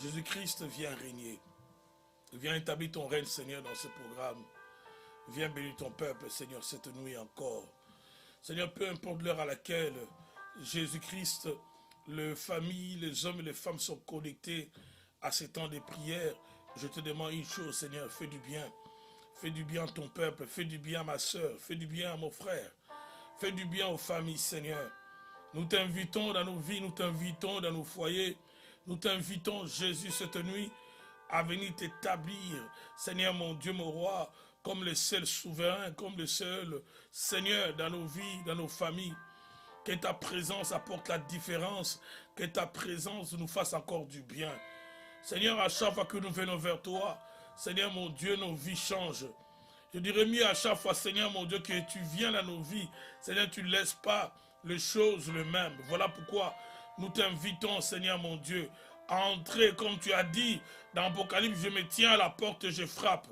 Jésus-Christ, viens régner. Viens établir ton règne, Seigneur, dans ce programme. Viens bénir ton peuple, Seigneur, cette nuit encore. Seigneur, peu importe l'heure à laquelle Jésus-Christ, les familles, les hommes et les femmes sont connectés à ces temps de prière, je te demande une chose, Seigneur, fais du bien. Fais du bien à ton peuple, fais du bien à ma soeur, fais du bien à mon frère. Fais du bien aux familles, Seigneur. Nous t'invitons dans nos vies, nous t'invitons dans nos foyers. Nous t'invitons, Jésus, cette nuit, à venir t'établir, Seigneur mon Dieu, mon roi, comme le seul souverain, comme le seul Seigneur dans nos vies, dans nos familles. Que ta présence apporte la différence, que ta présence nous fasse encore du bien. Seigneur, à chaque fois que nous venons vers toi, Seigneur mon Dieu, nos vies changent. Je dirais mieux à chaque fois, Seigneur mon Dieu, que tu viens dans nos vies. Seigneur, tu ne laisses pas les choses les mêmes. Voilà pourquoi nous t'invitons, Seigneur mon Dieu, à entrer, comme tu as dit dans Apocalypse, je me tiens à la porte et je frappe.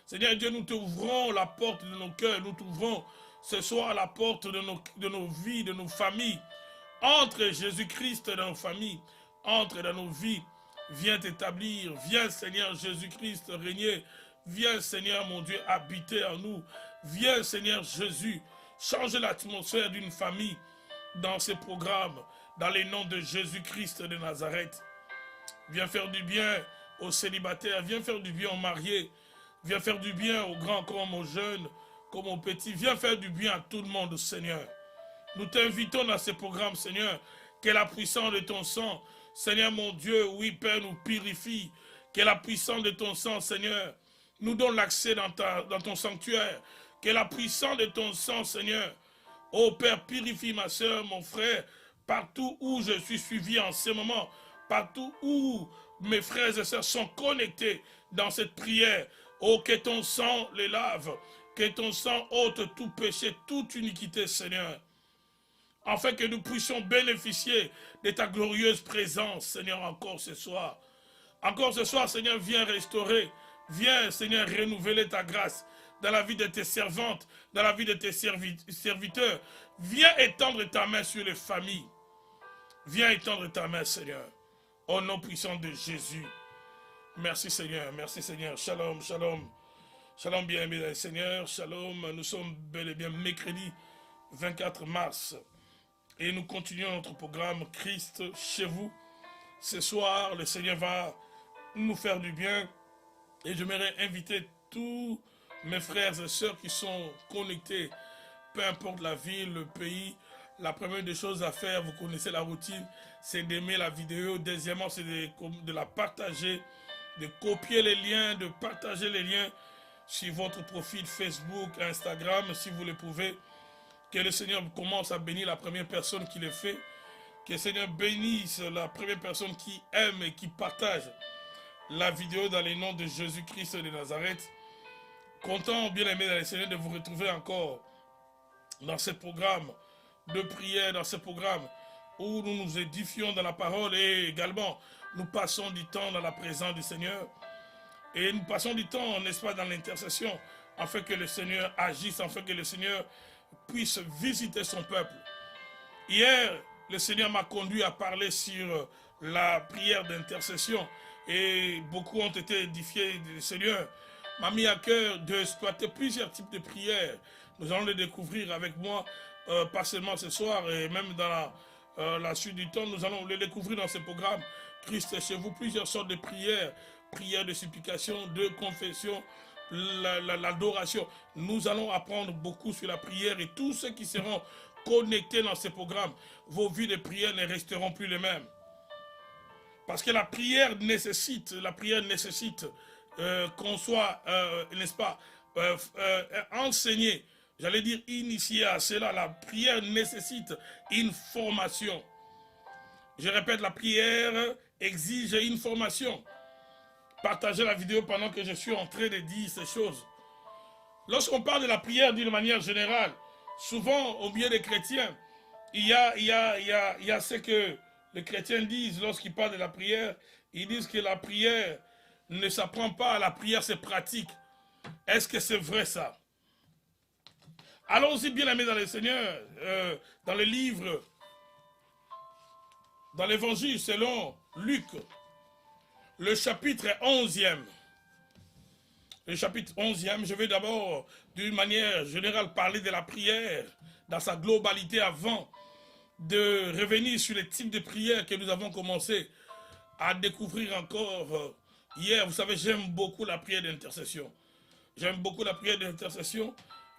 Seigneur Dieu, nous t'ouvrons la porte de nos cœurs, nous t'ouvrons ce soir la porte de nos vies, de nos familles. Entre Jésus-Christ dans nos familles, entre dans nos vies. Viens t'établir, viens Seigneur Jésus-Christ régner. Viens Seigneur mon Dieu habiter en nous. Viens Seigneur Jésus changer l'atmosphère d'une famille dans ces programmes, dans les noms de Jésus-Christ de Nazareth. Viens faire du bien aux célibataires, viens faire du bien aux mariés, viens faire du bien aux grands comme aux jeunes, comme aux petits. Viens faire du bien à tout le monde, Seigneur. Nous t'invitons dans ces programmes, Seigneur, que la puissance de ton sang, Seigneur mon Dieu, oui Père, nous purifie. Que la puissance de ton sang, Seigneur, nous donne l'accès dans ton sanctuaire. Que la puissance de ton sang, Seigneur, ô Père, purifie ma soeur, mon frère, partout où je suis suivi en ce moment, partout où mes frères et sœurs sont connectés dans cette prière. Oh, que ton sang les lave, que ton sang ôte tout péché, toute iniquité, Seigneur. Afin que nous puissions bénéficier de ta glorieuse présence, Seigneur, encore ce soir. Encore ce soir, Seigneur, viens restaurer, viens, Seigneur, renouveler ta grâce dans la vie de tes servantes, dans la vie de tes serviteurs. Viens étendre ta main sur les familles. Viens étendre ta main, Seigneur, au nom puissant de Jésus. Merci, Seigneur, merci, Seigneur. Shalom, shalom. Shalom, bien-aimé, Seigneur. Shalom, nous sommes bel et bien mercredi 24 mars. Et nous continuons notre programme Christ chez vous. Ce soir, le Seigneur va nous faire du bien. Et j'aimerais inviter tous mes frères et sœurs qui sont connectés, peu importe la ville, le pays. La première des choses à faire, vous connaissez la routine, c'est d'aimer la vidéo. Deuxièmement, c'est de la partager, de copier les liens, de partager les liens sur votre profil Facebook, Instagram, si vous le pouvez. Que le Seigneur commence à bénir la première personne qui le fait. Que le Seigneur bénisse la première personne qui aime et qui partage la vidéo dans les noms de Jésus-Christ de Nazareth. Content, bien aimé dans le Seigneur, de vous retrouver encore dans ce programme de prière, dans ce programme où nous nous édifions dans la parole et également nous passons du temps dans la présence du Seigneur. Et nous passons du temps, n'est-ce pas, dans l'intercession, afin que le Seigneur agisse, afin que le Seigneur puisse visiter son peuple. Hier, le Seigneur m'a conduit à parler sur la prière d'intercession et beaucoup ont été édifiés. Le Seigneur m'a mis à cœur d'exploiter plusieurs types de prières. Nous allons les découvrir avec moi, pas seulement ce soir et même dans la suite du temps. Nous allons les découvrir dans ce programme Christ est chez vous, plusieurs sortes de prières, prières de supplication, de confession, l'adoration. Nous allons apprendre beaucoup sur la prière et tous ceux qui seront connectés dans ce programme, vos vies de prière ne resteront plus les mêmes. Parce que la prière nécessite qu'on soit, n'est-ce pas, enseigné, j'allais dire initié à cela. La prière nécessite une formation. Je répète, la prière exige une formation. Partagez la vidéo pendant que je suis en train de dire ces choses. Lorsqu'on parle de la prière d'une manière générale, souvent au milieu des chrétiens, il y a ce que les chrétiens disent lorsqu'ils parlent de la prière. Ils disent que la prière ne s'apprend pas, la prière se pratique. Est-ce que c'est vrai ça? Allons-y, bien aimés dans le Seigneur, dans le livre, dans l'évangile selon Luc. le chapitre 11e. Le chapitre 11e, je vais d'abord, d'une manière générale, parler de la prière dans sa globalité avant de revenir sur les types de prières que nous avons commencé à découvrir encore hier. Vous savez, j'aime beaucoup la prière d'intercession. J'aime beaucoup la prière d'intercession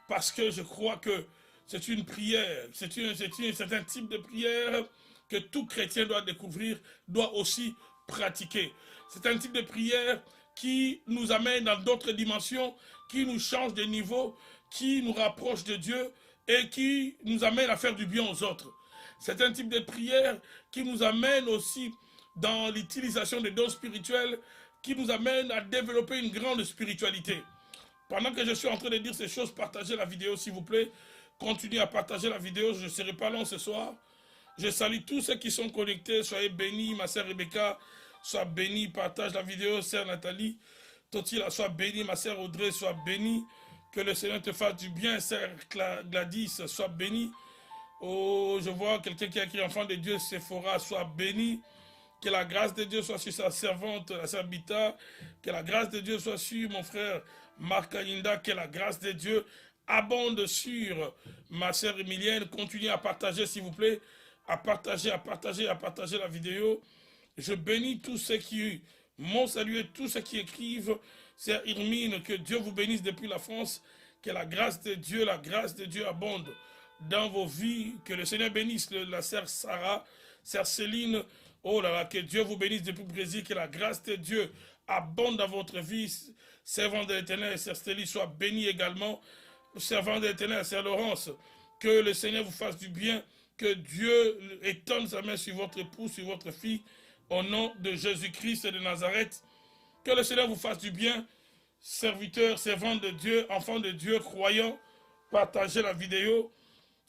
parce que je crois que c'est une prière, c'est un type de prière que tout chrétien doit découvrir, doit aussi pratiquer. C'est un type de prière qui nous amène dans d'autres dimensions, qui nous change de niveau, qui nous rapproche de Dieu et qui nous amène à faire du bien aux autres. C'est un type de prière qui nous amène aussi dans l'utilisation des dons spirituels, qui nous amène à développer une grande spiritualité. Pendant que je suis en train de dire ces choses, partagez la vidéo s'il vous plaît. Continuez à partager la vidéo, je ne serai pas long ce soir. Je salue tous ceux qui sont connectés, soyez bénis, ma sœur Rebecca, sois bénie, partage la vidéo, sœur Nathalie, Totila, sois bénie, ma sœur Audrey, sois bénie, que le Seigneur te fasse du bien, sœur Gladys, sois bénie. Oh, je vois quelqu'un qui a écrit enfant de Dieu, Sephora, sois béni. Que la grâce de Dieu soit sur sa servante, la sœur Bita. Que la grâce de Dieu soit sur mon frère Marc Ayinda. Que la grâce de Dieu abonde sur ma sœur Emilienne. Continuez à partager, s'il vous plaît. À partager la vidéo. Je bénis tous ceux qui m'ont salué, tous ceux qui écrivent. Sœur Irmine, que Dieu vous bénisse depuis la France. Que la grâce de Dieu abonde dans vos vies. Que le Seigneur bénisse la sœur Sarah, sœur Céline. Oh là là, que Dieu vous bénisse depuis le Brésil, que la grâce de Dieu abonde dans votre vie. Servant de l'Éternel, sœur Stélie, soit bénie également. Servant de l'Éternel, sœur Laurence, que le Seigneur vous fasse du bien, que Dieu étende sa main sur votre époux, sur votre fille, au nom de Jésus-Christ de Nazareth. Que le Seigneur vous fasse du bien, serviteurs, servants de Dieu, enfants de Dieu, croyants, partagez la vidéo.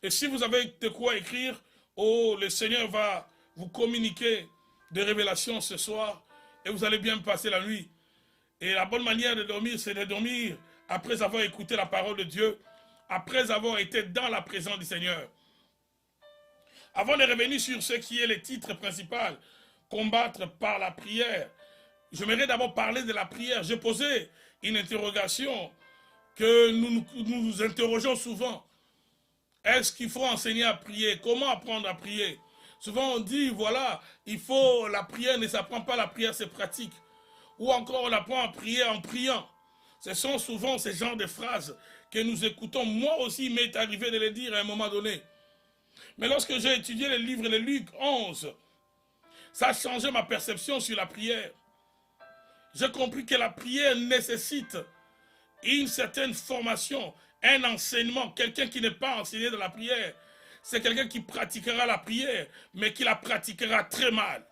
Et si vous avez de quoi écrire, oh, le Seigneur va vous communiquer des révélations ce soir et vous allez bien passer la nuit. Et la bonne manière de dormir, c'est de dormir après avoir écouté la parole de Dieu, après avoir été dans la présence du Seigneur. Avant de revenir sur ce qui est le titre principal, combattre par la prière, j'aimerais d'abord parler de la prière. J'ai posé une interrogation que nous nous interrogeons souvent. Est-ce qu'il faut enseigner à prier? Comment apprendre à prier? Souvent on dit, voilà, la prière ne s'apprend pas, la prière c'est pratique. Ou encore on apprend à prier en priant. Ce sont souvent ces genres de phrases que nous écoutons. Moi aussi, il m'est arrivé de les dire à un moment donné. Mais lorsque j'ai étudié le livre de Luc 11, ça a changé ma perception sur la prière. J'ai compris que la prière nécessite une certaine formation, un enseignement. Quelqu'un qui n'est pas enseigné dans la prière, c'est quelqu'un qui pratiquera la prière, mais qui la pratiquera très mal.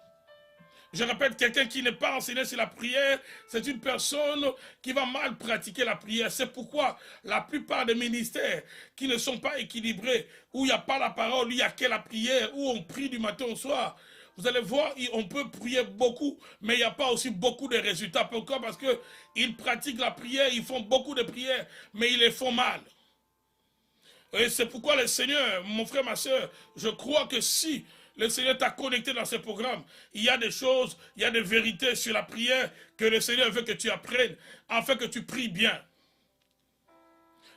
Je répète, quelqu'un qui n'est pas enseigné sur la prière, c'est une personne qui va mal pratiquer la prière. C'est pourquoi la plupart des ministères qui ne sont pas équilibrés, où il n'y a pas la parole, où il n'y a que la prière, où on prie du matin au soir, vous allez voir, on peut prier beaucoup, mais il n'y a pas aussi beaucoup de résultats. Pourquoi? Parce qu'ils pratiquent la prière, ils font beaucoup de prières, mais ils les font mal. Et c'est pourquoi le Seigneur, mon frère, ma soeur, je crois que si le Seigneur t'a connecté dans ce programme, il y a des choses, il y a des vérités sur la prière que le Seigneur veut que tu apprennes, afin que tu pries bien.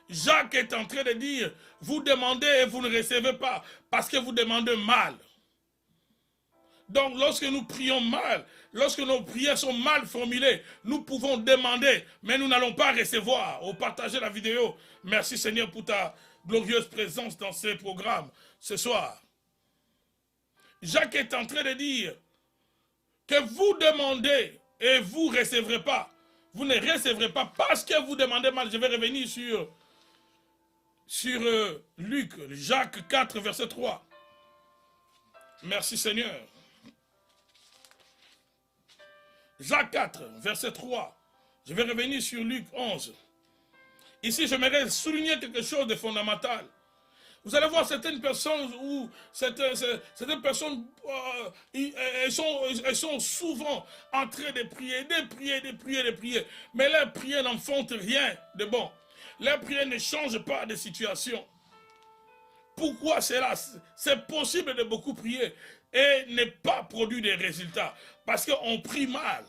Jacques est en train de dire, vous demandez et vous ne recevez pas, parce que vous demandez mal. Donc lorsque nous prions mal, lorsque nos prières sont mal formulées, nous pouvons demander, mais nous n'allons pas recevoir. Ou partager la vidéo. Merci Seigneur pour ta glorieuse présence dans ce programme ce soir. Jacques est en train de dire que vous demandez et vous ne recevrez pas. Vous ne recevrez pas parce que vous demandez mal. Je vais revenir sur Luc, Jacques 4, verset 3. Merci Seigneur. Jacques 4, verset 3. Je vais revenir sur Luc 11. Ici, j'aimerais souligner quelque chose de fondamental. Vous allez voir certaines personnes certaines personnes, elles sont souvent en train de prier, de prier. Mais leurs prières n'en font rien de bon. Leurs prières ne changent pas de situation. Pourquoi cela? C'est possible de beaucoup prier et ne pas produire des résultats. Parce qu'on prie mal.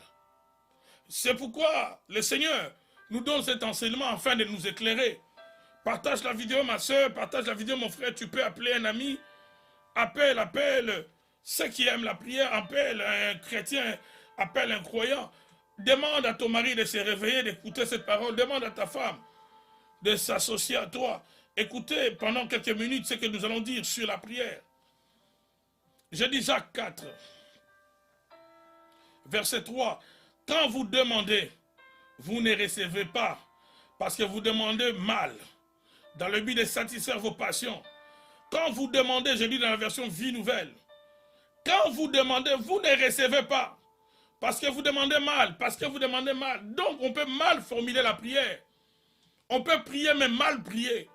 C'est pourquoi le Seigneur nous donne cet enseignement afin de nous éclairer. Partage la vidéo, ma soeur, partage la vidéo, mon frère. Tu peux appeler un ami. Appelle ceux qui aiment la prière. Appelle un chrétien, appelle un croyant. Demande à ton mari de se réveiller, d'écouter cette parole. Demande à ta femme de s'associer à toi. Écoutez pendant quelques minutes ce que nous allons dire sur la prière. Je dis Jacques 4, verset 3. Quand vous demandez, vous ne recevez pas, parce que vous demandez mal, dans le but de satisfaire vos passions. Quand vous demandez, je lis dans la version Vie Nouvelle, quand vous demandez, vous ne recevez pas, parce que vous demandez mal, Donc on peut mal formuler la prière. On peut prier mais mal prier.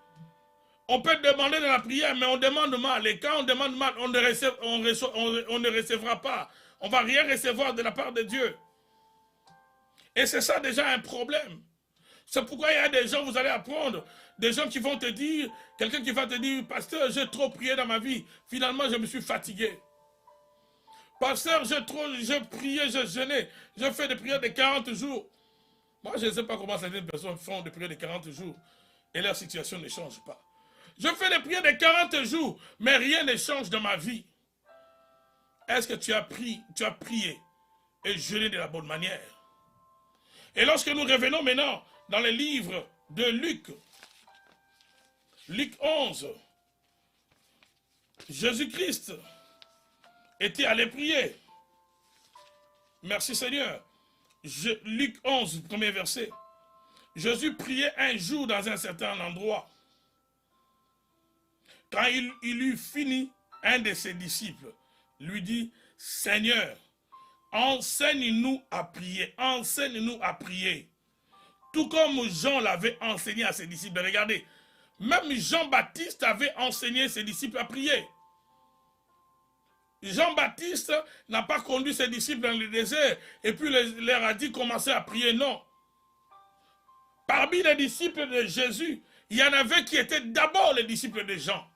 On peut demander dans la prière mais on demande mal. Et quand on demande mal, on ne recevra pas. On ne va rien recevoir de la part de Dieu. Et c'est ça déjà un problème. C'est pourquoi il y a des gens, vous allez apprendre, des gens qui vont te dire, quelqu'un qui va te dire, pasteur, j'ai trop prié dans ma vie, finalement je me suis fatigué. Pasteur, j'ai prié, j'ai jeûné, j'ai fait des prières de 40 jours. Moi, je ne sais pas comment certaines personnes font des prières de 40 jours et leur situation ne change pas. Je fais des prières de 40 jours, mais rien ne change dans ma vie. Est-ce que tu as prié et jeûné de la bonne manière? Et lorsque nous revenons maintenant dans le livre de Luc, Luc 11, Jésus-Christ était allé prier. Merci Seigneur. Luc 11, premier verset. Jésus priait un jour dans un certain endroit. Quand il eut fini, un de ses disciples lui dit, Seigneur, enseigne-nous à prier, enseigne-nous à prier. Tout comme Jean l'avait enseigné à ses disciples. Regardez, même Jean-Baptiste avait enseigné ses disciples à prier. Jean-Baptiste n'a pas conduit ses disciples dans le désert et puis leur a dit commencez à prier, non. Parmi les disciples de Jésus, il y en avait qui étaient d'abord les disciples de Jean.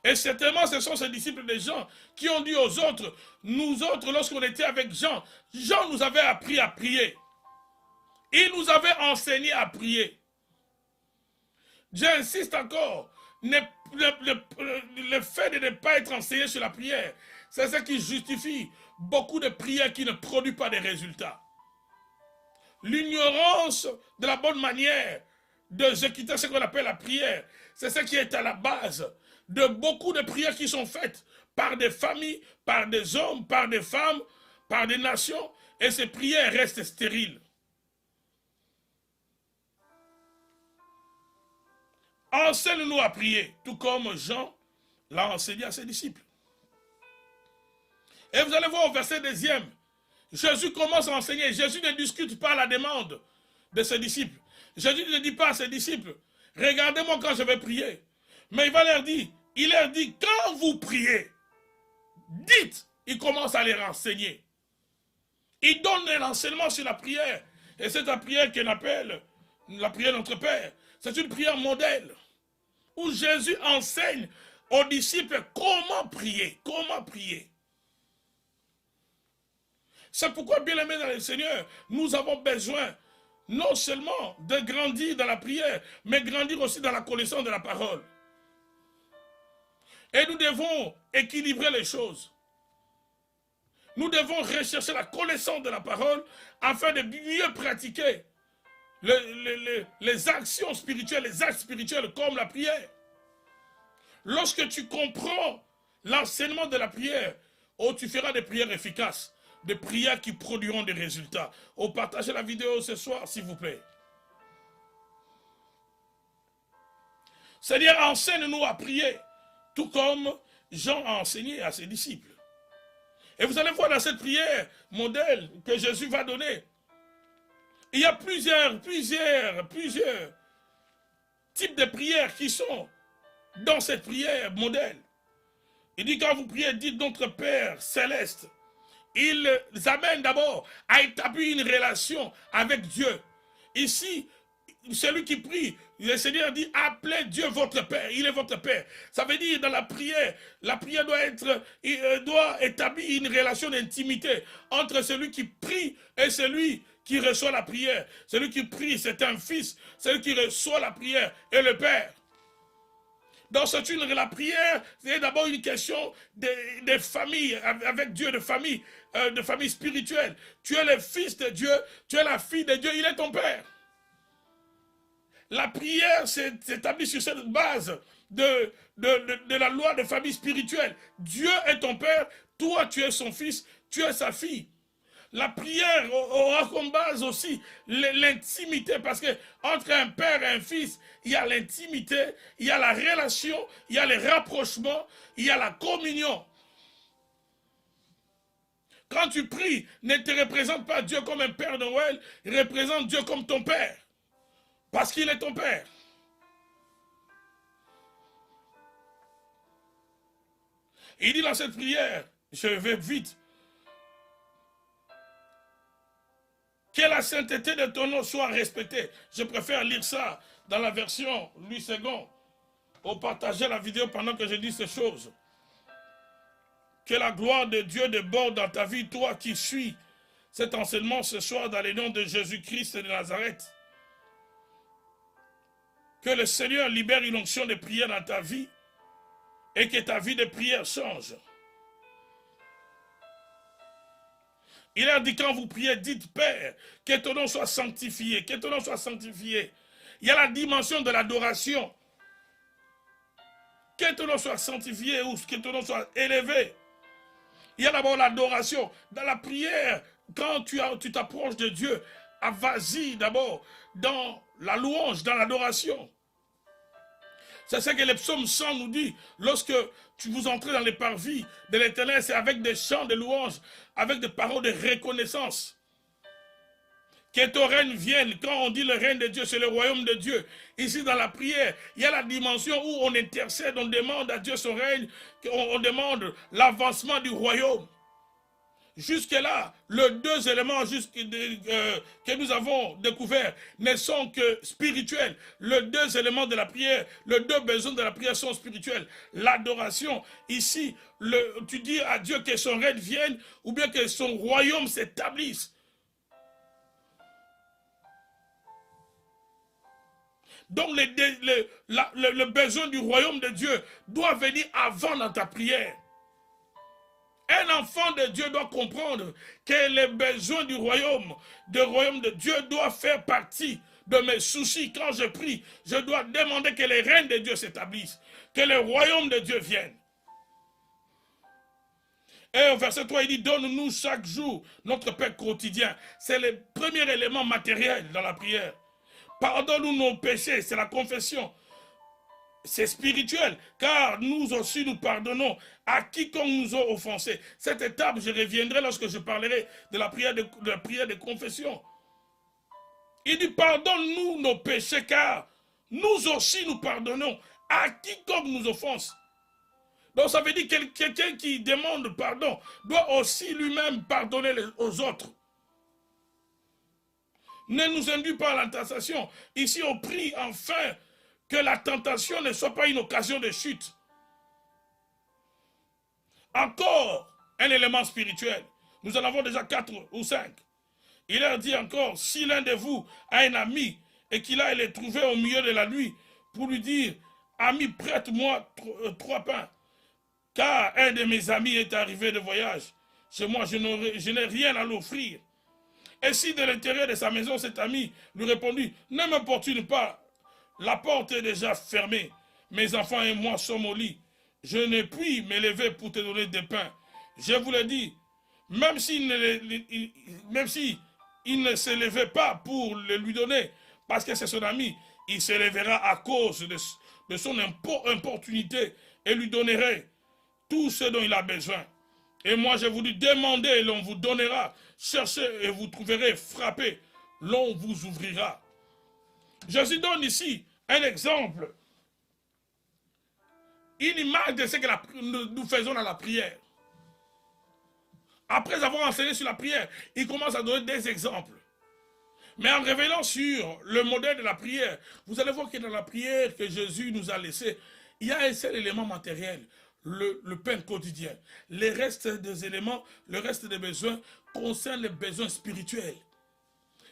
Et certainement, ce sont ces disciples de Jean qui ont dit aux autres, nous autres, lorsqu'on était avec Jean, Jean nous avait appris à prier. Il nous avait enseigné à prier. J'insiste encore, le fait de ne pas être enseigné sur la prière, c'est ce qui justifie beaucoup de prières qui ne produisent pas de résultats. L'ignorance de la bonne manière d'exécuter ce qu'on appelle la prière, c'est ce qui est à la base de beaucoup de prières qui sont faites par des familles, par des hommes, par des femmes, par des nations, et ces prières restent stériles. Enseigne-nous à prier, tout comme Jean l'a enseigné à ses disciples. Et vous allez voir au verset 2e, Jésus commence à enseigner. Jésus ne discute pas la demande de ses disciples. Jésus ne dit pas à ses disciples, regardez-moi quand je vais prier. Mais il leur dit, quand vous priez, dites, il commence à les renseigner. Il donne l'enseignement sur la prière. Et c'est la prière qu'il appelle la prière de notre Père. C'est une prière modèle où Jésus enseigne aux disciples comment prier, comment prier. C'est pourquoi, bien aimés dans le Seigneur, nous avons besoin non seulement de grandir dans la prière, mais grandir aussi dans la connaissance de la parole. Et nous devons équilibrer les choses. Nous devons rechercher la connaissance de la parole afin de mieux pratiquer les actions spirituelles, les actes spirituels comme la prière. Lorsque tu comprends l'enseignement de la prière, tu feras des prières efficaces, des prières qui produiront des résultats. Partagez la vidéo ce soir, s'il vous plaît. Seigneur, enseigne-nous à prier, tout comme Jean a enseigné à ses disciples. Et vous allez voir dans cette prière modèle que Jésus va donner, il y a plusieurs types de prières qui sont dans cette prière modèle. Il dit quand vous priez, dites notre Père céleste. Il amène d'abord à établir une relation avec Dieu. Ici, celui qui prie, le Seigneur dit, appelez Dieu votre Père, il est votre Père. Ça veut dire, dans la prière doit établir une relation d'intimité entre celui qui prie et celui qui reçoit la prière. Celui qui prie, c'est un fils, celui qui reçoit la prière est le Père. Donc la prière, c'est d'abord une question de famille, avec Dieu, de famille spirituelle. Tu es le fils de Dieu, tu es la fille de Dieu, il est ton Père. La prière s'établit sur cette base de la loi de famille spirituelle. Dieu est ton Père, toi tu es son fils, tu es sa fille. La prière aura comme base aussi l'intimité, parce que entre un père et un fils, il y a l'intimité, il y a la relation, il y a le rapprochement, il y a la communion. Quand tu pries, ne te représente pas Dieu comme un Père Noël, représente Dieu comme ton Père. Parce qu'il est ton Père. Il dit dans cette prière, je vais vite, que la sainteté de ton nom soit respectée. Je préfère lire ça dans la version Louis II, pour partager la vidéo pendant que je dis ces choses. Que la gloire de Dieu déborde dans ta vie, toi qui suis cet enseignement ce soir dans le nom de Jésus-Christ de Nazareth. Que le Seigneur libère une onction de prière dans ta vie et que ta vie de prière change. Il a dit quand vous priez, dites Père, que ton nom soit sanctifié, que ton nom soit sanctifié. Il y a la dimension de l'adoration. Que ton nom soit sanctifié ou que ton nom soit élevé. Il y a d'abord l'adoration. Dans la prière, quand tu t'approches de Dieu, vas-y d'abord dans la louange, dans l'adoration. C'est ce que le psaume 100 nous dit. Lorsque vous entrez dans les parvis de l'Éternel, c'est avec des chants de louange, avec des paroles de reconnaissance. Que ton règne vienne. Quand on dit le règne de Dieu, c'est le royaume de Dieu. Ici, dans la prière, il y a la dimension où on intercède, on demande à Dieu son règne, on demande l'avancement du royaume. Jusque-là, les deux éléments que nous avons découverts ne sont que spirituels. Les deux éléments de la prière, les deux besoins de la prière sont spirituels. L'adoration, ici, tu dis à Dieu que son règne vienne ou bien que son royaume s'établisse. Donc le besoin du royaume de Dieu doit venir avant dans ta prière. Un enfant de Dieu doit comprendre que les besoins du royaume de Dieu doivent faire partie de mes soucis. Quand je prie, je dois demander que les règnes de Dieu s'établissent, que le royaume de Dieu vienne. Et au verset 3, il dit, donne-nous chaque jour notre pain quotidien. C'est le premier élément matériel dans la prière. Pardonne-nous nos péchés, c'est la confession. C'est spirituel, car nous aussi nous pardonnons à quiconque nous a offensés. Cette étape, je reviendrai lorsque je parlerai de la prière de confession. Il dit, pardonne-nous nos péchés, car nous aussi nous pardonnons à quiconque nous offense. Donc ça veut dire que quelqu'un qui demande pardon doit aussi lui-même pardonner aux autres. Ne nous induis pas à la tentation. Ici on prie enfin que la tentation ne soit pas une occasion de chute. Encore un élément spirituel. Nous en avons déjà 4 ou 5. Il leur dit encore, si l'un de vous a un ami et qu'il aille le trouver au milieu de la nuit pour lui dire, ami, prête-moi 3 pains, car un de mes amis est arrivé de voyage. Chez moi, je n'ai rien à l'offrir. Et si de l'intérieur de sa maison, cet ami lui répondit, ne m'importune pas, la porte est déjà fermée. Mes enfants et moi sommes au lit. Je ne puis me lever pour te donner des pains. Je vous le dis, même s'il ne se levait pas pour le lui donner, parce que c'est son ami, il se lèvera à cause de son importunité et lui donnerait tout ce dont il a besoin. Et moi je vous dis, demandez et l'on vous donnera. Cherchez et vous trouverez. Frappez, l'on vous ouvrira. Jésus donne ici un exemple, une image de ce que nous faisons dans la prière. Après avoir enseigné sur la prière, il commence à donner des exemples. Mais en révélant sur le modèle de la prière, vous allez voir que dans la prière que Jésus nous a laissée, il y a un seul élément matériel, le pain quotidien. Les restes des éléments, le reste des besoins concernent les besoins spirituels.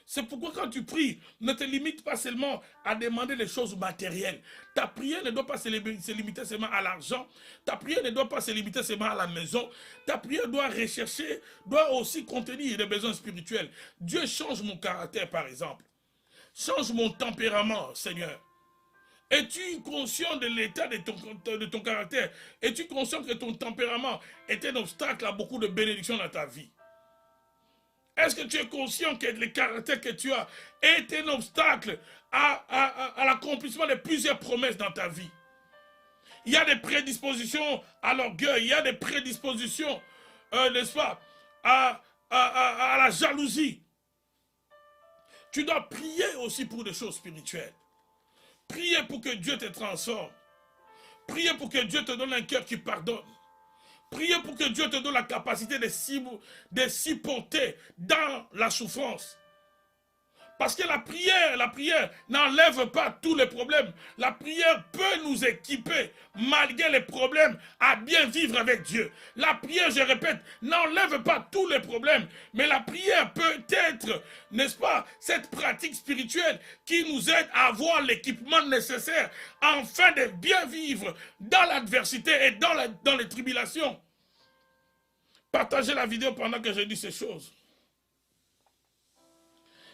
C'est pourquoi quand tu pries, ne te limite pas seulement à demander les choses matérielles. Ta prière ne doit pas se limiter seulement à l'argent. Ta prière ne doit pas se limiter seulement à la maison. Ta prière doit rechercher, doit aussi contenir des besoins spirituels. Dieu change mon caractère par exemple. Change mon tempérament, Seigneur. Es-tu conscient de l'état de ton caractère? Es-tu conscient que ton tempérament est un obstacle à beaucoup de bénédictions dans ta vie? Est-ce que tu es conscient que le caractère que tu as est un obstacle à l'accomplissement de plusieurs promesses dans ta vie? Il y a des prédispositions à l'orgueil, il y a des prédispositions, n'est-ce pas, à la jalousie. Tu dois prier aussi pour des choses spirituelles. Prier pour que Dieu te transforme. Prier pour que Dieu te donne un cœur qui pardonne. Priez pour que Dieu te donne la capacité de supporter dans la souffrance. Parce que la prière n'enlève pas tous les problèmes. La prière peut nous équiper, malgré les problèmes, à bien vivre avec Dieu. La prière, je répète, n'enlève pas tous les problèmes. Mais la prière peut être, n'est-ce pas, cette pratique spirituelle qui nous aide à avoir l'équipement nécessaire afin de bien vivre dans l'adversité et dans les tribulations. Partagez la vidéo pendant que je dis ces choses.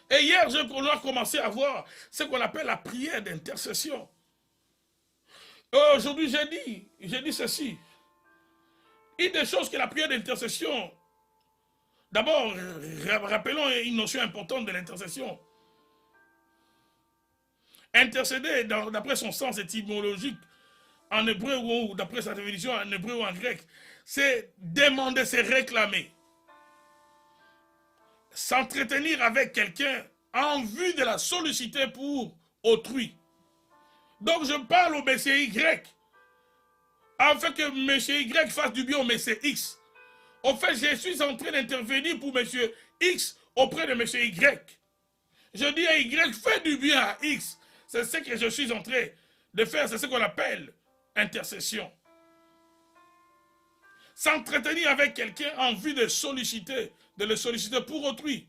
Et hier, on a commencé à voir ce qu'on appelle la prière d'intercession. Aujourd'hui, j'ai dit ceci. Une des choses que la prière d'intercession, d'abord, rappelons une notion importante de l'intercession. Intercéder, d'après son sens étymologique, en hébreu ou d'après sa définition en hébreu ou en grec, c'est demander, c'est réclamer. S'entretenir avec quelqu'un en vue de la solliciter pour autrui. Donc je parle au monsieur Y, afin que monsieur Y fasse du bien au monsieur X. En fait, je suis en train d'intervenir pour monsieur X auprès de monsieur Y. Je dis à Y, fais du bien à X. C'est ce que je suis en train de faire, c'est ce qu'on appelle intercession. S'entretenir avec quelqu'un en vue de le solliciter pour autrui.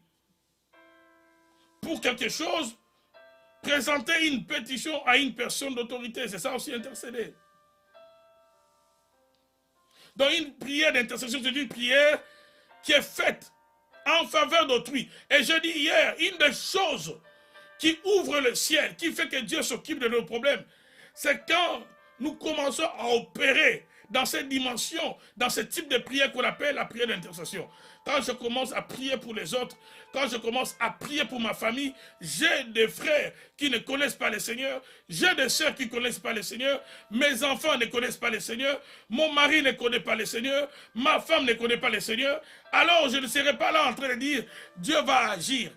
Pour quelque chose, présenter une pétition à une personne d'autorité, c'est ça aussi intercéder. Donc une prière d'intercession, c'est une prière qui est faite en faveur d'autrui. Et je dis hier, une des choses qui ouvre le ciel, qui fait que Dieu s'occupe de nos problèmes, c'est quand nous commençons à opérer dans cette dimension, dans ce type de prière qu'on appelle la prière d'intercession. Quand je commence à prier pour les autres, quand je commence à prier pour ma famille, j'ai des frères qui ne connaissent pas le Seigneur, j'ai des sœurs qui ne connaissent pas le Seigneur, mes enfants ne connaissent pas le Seigneur, mon mari ne connaît pas le Seigneur, ma femme ne connaît pas le Seigneur, alors je ne serai pas là en train de dire, Dieu va agir.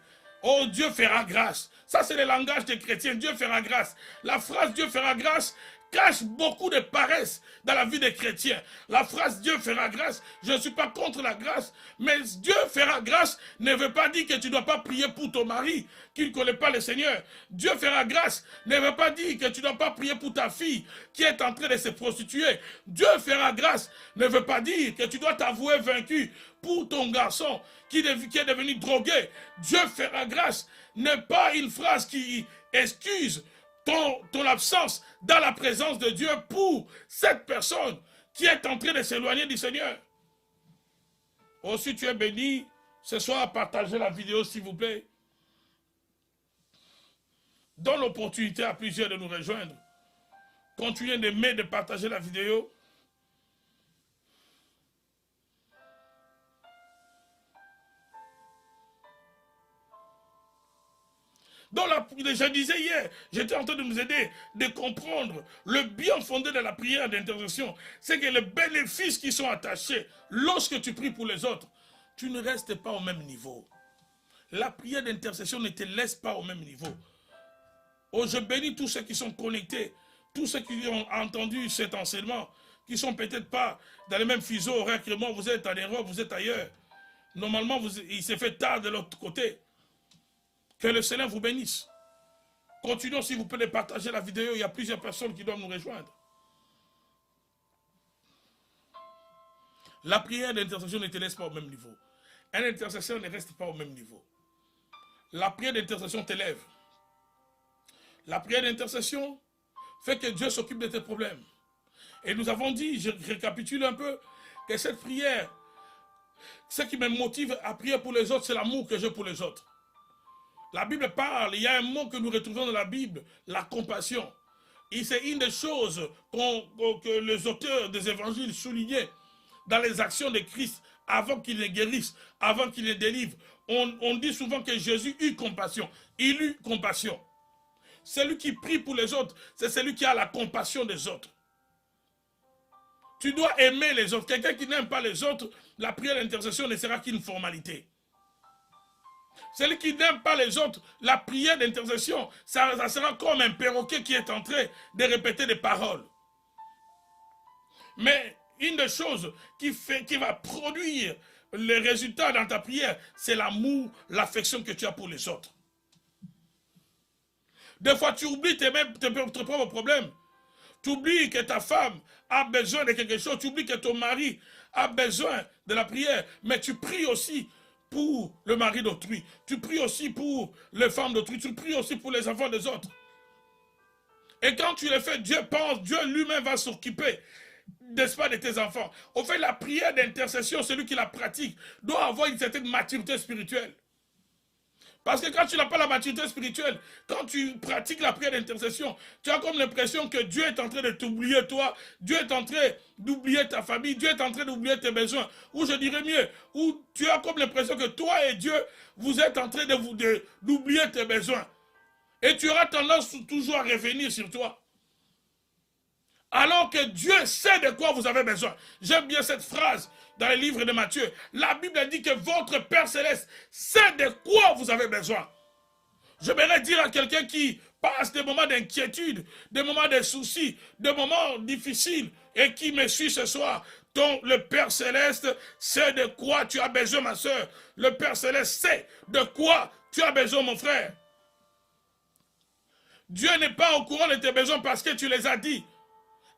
Oh, Dieu fera grâce. Ça, c'est le langage des chrétiens. Dieu fera grâce. La phrase Dieu fera grâce cache beaucoup de paresse dans la vie des chrétiens. La phrase Dieu fera grâce, je ne suis pas contre la grâce, mais Dieu fera grâce ne veut pas dire que tu ne dois pas prier pour ton mari qui ne connaît pas le Seigneur. Dieu fera grâce ne veut pas dire que tu ne dois pas prier pour ta fille qui est en train de se prostituer. Dieu fera grâce ne veut pas dire que tu dois t'avouer vaincu pour ton garçon qui est devenu drogué. Dieu fera grâce n'est pas une phrase qui excuse ton absence dans la présence de Dieu pour cette personne qui est en train de s'éloigner du Seigneur. Oh, si tu es béni, ce soir, partagez la vidéo s'il vous plaît. Donne l'opportunité à plusieurs de nous rejoindre. Continuez d'aimer, de partager la vidéo. Donc, je disais hier, j'étais en train de nous aider de comprendre le bien fondé de la prière d'intercession. C'est que les bénéfices qui sont attachés lorsque tu pries pour les autres, tu ne restes pas au même niveau. La prière d'intercession ne te laisse pas au même niveau. Oh, je bénis tous ceux qui sont connectés, tous ceux qui ont entendu cet enseignement, qui ne sont peut-être pas dans les mêmes fuseaux horaires que moi, vous êtes en Europe, vous êtes ailleurs. Normalement, il s'est fait tard de l'autre côté. Que le Seigneur vous bénisse. Continuons s'il vous plaît de partager la vidéo. Il y a plusieurs personnes qui doivent nous rejoindre. La prière d'intercession ne te laisse pas au même niveau. Un intercesseur ne reste pas au même niveau. La prière d'intercession t'élève. La prière d'intercession fait que Dieu s'occupe de tes problèmes. Et nous avons dit, je récapitule un peu, que cette prière, ce qui me motive à prier pour les autres, c'est l'amour que j'ai pour les autres. La Bible parle, il y a un mot que nous retrouvons dans la Bible, la compassion. Et c'est une des choses que les auteurs des évangiles soulignaient dans les actions de Christ avant qu'il les guérisse, avant qu'il les délivre. On dit souvent que Jésus eut compassion. Il eut compassion. Celui qui prie pour les autres, c'est celui qui a la compassion des autres. Tu dois aimer les autres. Quelqu'un qui n'aime pas les autres, la prière d'intercession ne sera qu'une formalité. Celui qui n'aime pas les autres, la prière d'intercession, ça sera comme un perroquet qui est en train de répéter des paroles. Mais une des choses qui va produire les résultats dans ta prière, c'est l'amour, l'affection que tu as pour les autres. Des fois, tu oublies tes propres problèmes. Tu oublies que ta femme a besoin de quelque chose. Tu oublies que ton mari a besoin de la prière. Mais tu pries aussi pour le mari d'autrui. Tu pries aussi pour les femmes d'autrui. Tu pries aussi pour les enfants des autres. Et quand tu le fais, Dieu pense, Dieu lui-même va s'occuper, n'est-ce pas, de tes enfants. Au fait, la prière d'intercession, celui qui la pratique, doit avoir une certaine maturité spirituelle. Parce que quand tu n'as pas la maturité spirituelle, quand tu pratiques la prière d'intercession, tu as comme l'impression que Dieu est en train de t'oublier toi, Dieu est en train d'oublier ta famille, Dieu est en train d'oublier tes besoins. Ou je dirais mieux, ou tu as comme l'impression que toi et Dieu, vous êtes en train d'oublier tes besoins. Et tu auras tendance toujours à revenir sur toi. Alors que Dieu sait de quoi vous avez besoin. J'aime bien cette phrase dans le livre de Matthieu. La Bible dit que votre Père Céleste sait de quoi vous avez besoin. J'aimerais dire à quelqu'un qui passe des moments d'inquiétude, des moments de soucis, des moments difficiles et qui me suit ce soir, le Père Céleste sait de quoi tu as besoin, ma soeur. Le Père Céleste sait de quoi tu as besoin, mon frère. Dieu n'est pas au courant de tes besoins parce que tu les as dit.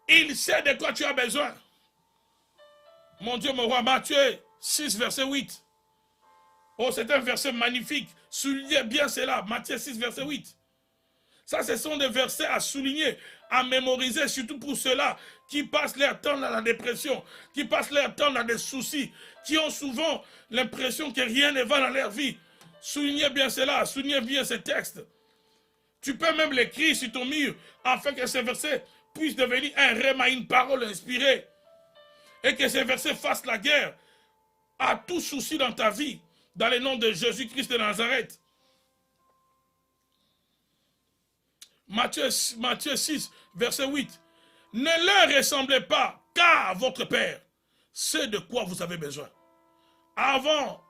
Il sait de quoi tu as besoin. Mon Dieu, mon roi, Matthieu 6, verset 8. Oh, c'est un verset magnifique. Soulignez bien cela. Matthieu 6, verset 8. Ça, ce sont des versets à souligner, à mémoriser, surtout pour ceux-là qui passent leur temps dans la dépression, qui passent leur temps dans des soucis, qui ont souvent l'impression que rien ne va dans leur vie. Soulignez bien cela, soulignez bien ces textes. Tu peux même l'écrire sur ton mur, afin que ces versets puissent devenir un rhéma, une parole inspirée. Et que ces versets fassent la guerre à tout souci dans ta vie, dans le nom de Jésus-Christ de Nazareth. Matthieu 6, verset 8. Ne leur ressemblez pas, car votre Père sait de quoi vous avez besoin. Avant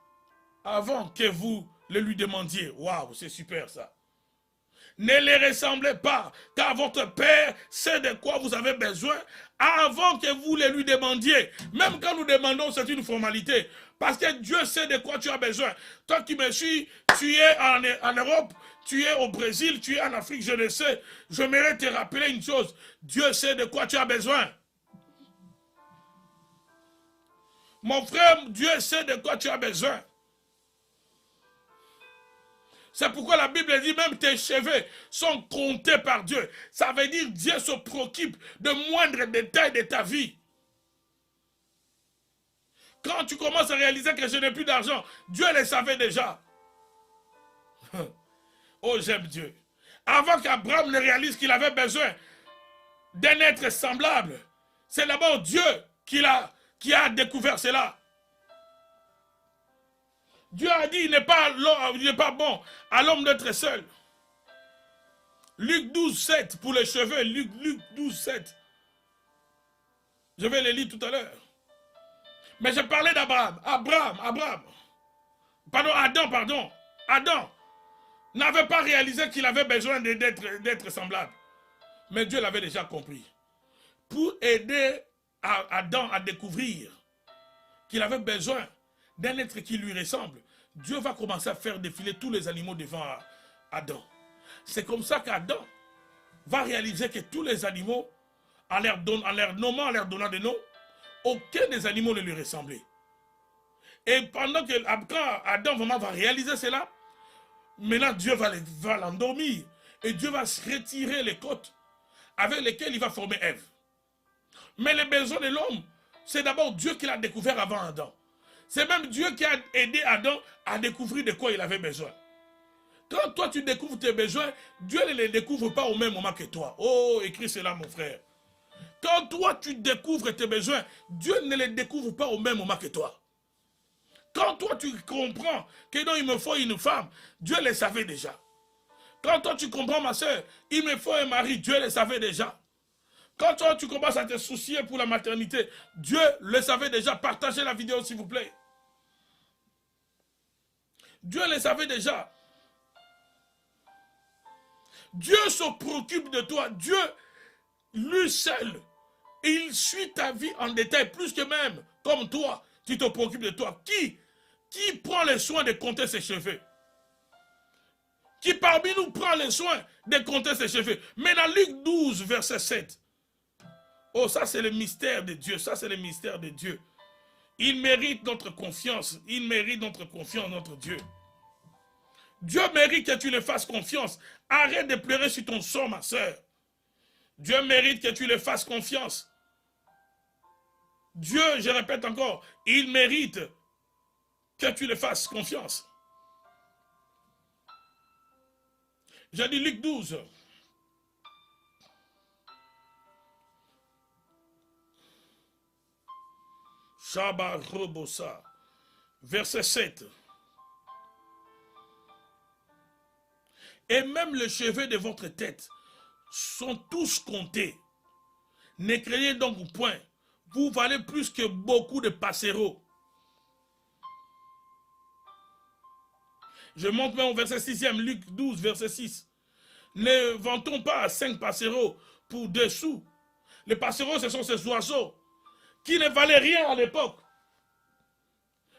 que vous le lui demandiez. Waouh, c'est super ça. Ne les ressemblez pas, car votre Père sait de quoi vous avez besoin avant que vous le lui demandiez. Même quand nous demandons, c'est une formalité. Parce que Dieu sait de quoi tu as besoin. Toi qui me suis, tu es en Europe, tu es au Brésil, tu es en Afrique, je le sais. J'aimerais te rappeler une chose. Dieu sait de quoi tu as besoin. Mon frère, Dieu sait de quoi tu as besoin. C'est pourquoi la Bible dit même tes cheveux sont comptés par Dieu. Ça veut dire Dieu se préoccupe de moindres détails de ta vie. Quand tu commences à réaliser que je n'ai plus d'argent, Dieu le savait déjà. Oh, j'aime Dieu. Avant qu'Abraham ne réalise qu'il avait besoin d'un être semblable, c'est d'abord Dieu qui a découvert cela. Dieu a dit, il n'est pas bon à l'homme d'être seul. Luc 12, 7 pour les cheveux. Luc 12, 7. Je vais les lire tout à l'heure. Mais je parlais d'Abraham. Adam n'avait pas réalisé qu'il avait besoin d'être semblable. Mais Dieu l'avait déjà compris. Pour aider Adam à découvrir qu'il avait besoin d'un être qui lui ressemble, Dieu va commencer à faire défiler tous les animaux devant Adam. C'est comme ça qu'Adam va réaliser que tous les animaux, en leur nommant, en leur donnant des noms, aucun des animaux ne lui ressemblait. Et pendant que quand Adam vraiment va réaliser cela, maintenant Dieu va l'endormir. Et Dieu va se retirer les côtes avec lesquelles il va former Ève. Mais les besoins de l'homme, c'est d'abord Dieu qui l'a découvert avant Adam. C'est même Dieu qui a aidé Adam à découvrir de quoi il avait besoin. Quand toi tu découvres tes besoins, Dieu ne les découvre pas au même moment que toi. Oh, écris cela mon frère. Quand toi tu découvres tes besoins, Dieu ne les découvre pas au même moment que toi. Quand toi tu comprends que non, il me faut une femme, Dieu le savait déjà. Quand toi tu comprends ma soeur, il me faut un mari, Dieu le savait déjà. Quand toi tu commences à te soucier pour la maternité, Dieu le savait déjà. Partagez la vidéo s'il vous plaît. Dieu le savait déjà. Dieu se préoccupe de toi. Dieu, lui seul, il suit ta vie en détail, plus que même, comme toi, tu te préoccupes de toi. Qui prend le soin de compter ses cheveux? Qui parmi nous prend le soin de compter ses cheveux? Mais dans Luc 12, verset 7, oh, ça c'est le mystère de Dieu, ça c'est le mystère de Dieu. Il mérite notre confiance, il mérite notre confiance, notre Dieu. Dieu mérite que tu le fasses confiance. Arrête de pleurer sur ton sort, ma soeur. Dieu mérite que tu le fasses confiance. Dieu, je répète encore, il mérite que tu le fasses confiance. J'ai dit Luc 12. Shaba Robosa, verset 7. Et même les cheveux de votre tête sont tous comptés. Ne craignez donc point. Vous valez plus que beaucoup de passereaux. Je montre même au verset 6e, Luc 12, verset 6. Ne vantons pas 5 passereaux pour 2 sous. Les passereaux, ce sont ces oiseaux qui ne valaient rien à l'époque.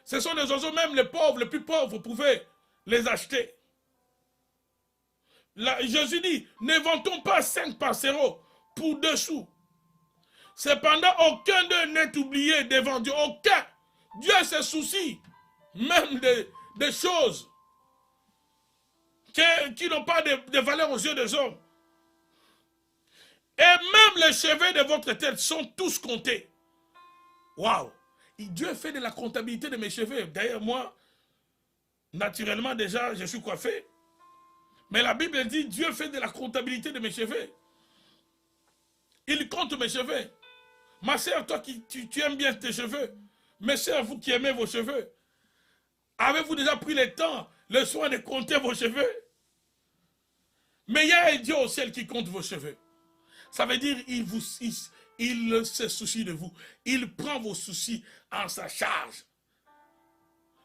Ce sont des oiseaux, même les pauvres, les plus pauvres pouvaient les acheter. Là, Jésus dit, ne vantons pas 5 passereaux pour 2 sous. Cependant, aucun d'eux n'est oublié devant Dieu. Aucun. Dieu se soucie même des choses qui n'ont pas de valeur aux yeux des hommes. Et même les cheveux de votre tête sont tous comptés. Waouh! Dieu fait de la comptabilité de mes cheveux. D'ailleurs, moi, naturellement, déjà, je suis coiffé. Mais la Bible dit, Dieu fait de la comptabilité de mes cheveux. Il compte mes cheveux. Ma soeur, toi qui tu aimes bien tes cheveux, mes soeurs, vous qui aimez vos cheveux, avez-vous déjà pris le temps, le soin de compter vos cheveux? Mais il y a un Dieu au ciel qui compte vos cheveux. Ça veut dire il se soucie de vous. Il prend vos soucis en sa charge.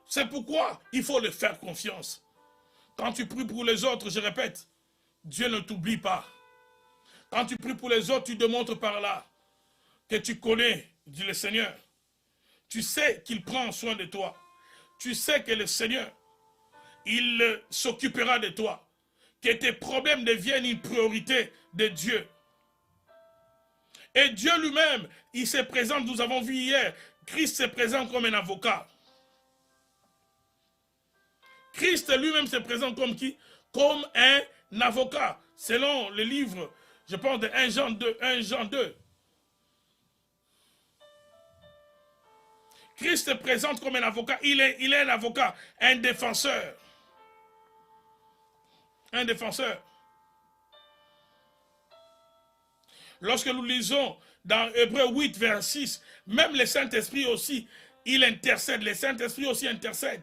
C'est pourquoi il faut le faire confiance. Quand tu pries pour les autres, je répète, Dieu ne t'oublie pas. Quand tu pries pour les autres, tu démontres par là que tu connais, dit le Seigneur. Tu sais qu'il prend soin de toi. Tu sais que le Seigneur, il s'occupera de toi. Que tes problèmes deviennent une priorité de Dieu. Et Dieu lui-même, il se présente, nous avons vu hier, Christ se présente comme un avocat. Christ lui-même se présente comme qui? Comme un avocat. Selon le livre, je pense de 1 Jean 2, 1 Jean 2. Christ se présente comme un avocat. Il est un avocat, un défenseur. Un défenseur. Lorsque nous lisons dans Hébreux 8, vers 6, même le Saint-Esprit aussi, il intercède. Le Saint-Esprit aussi intercède.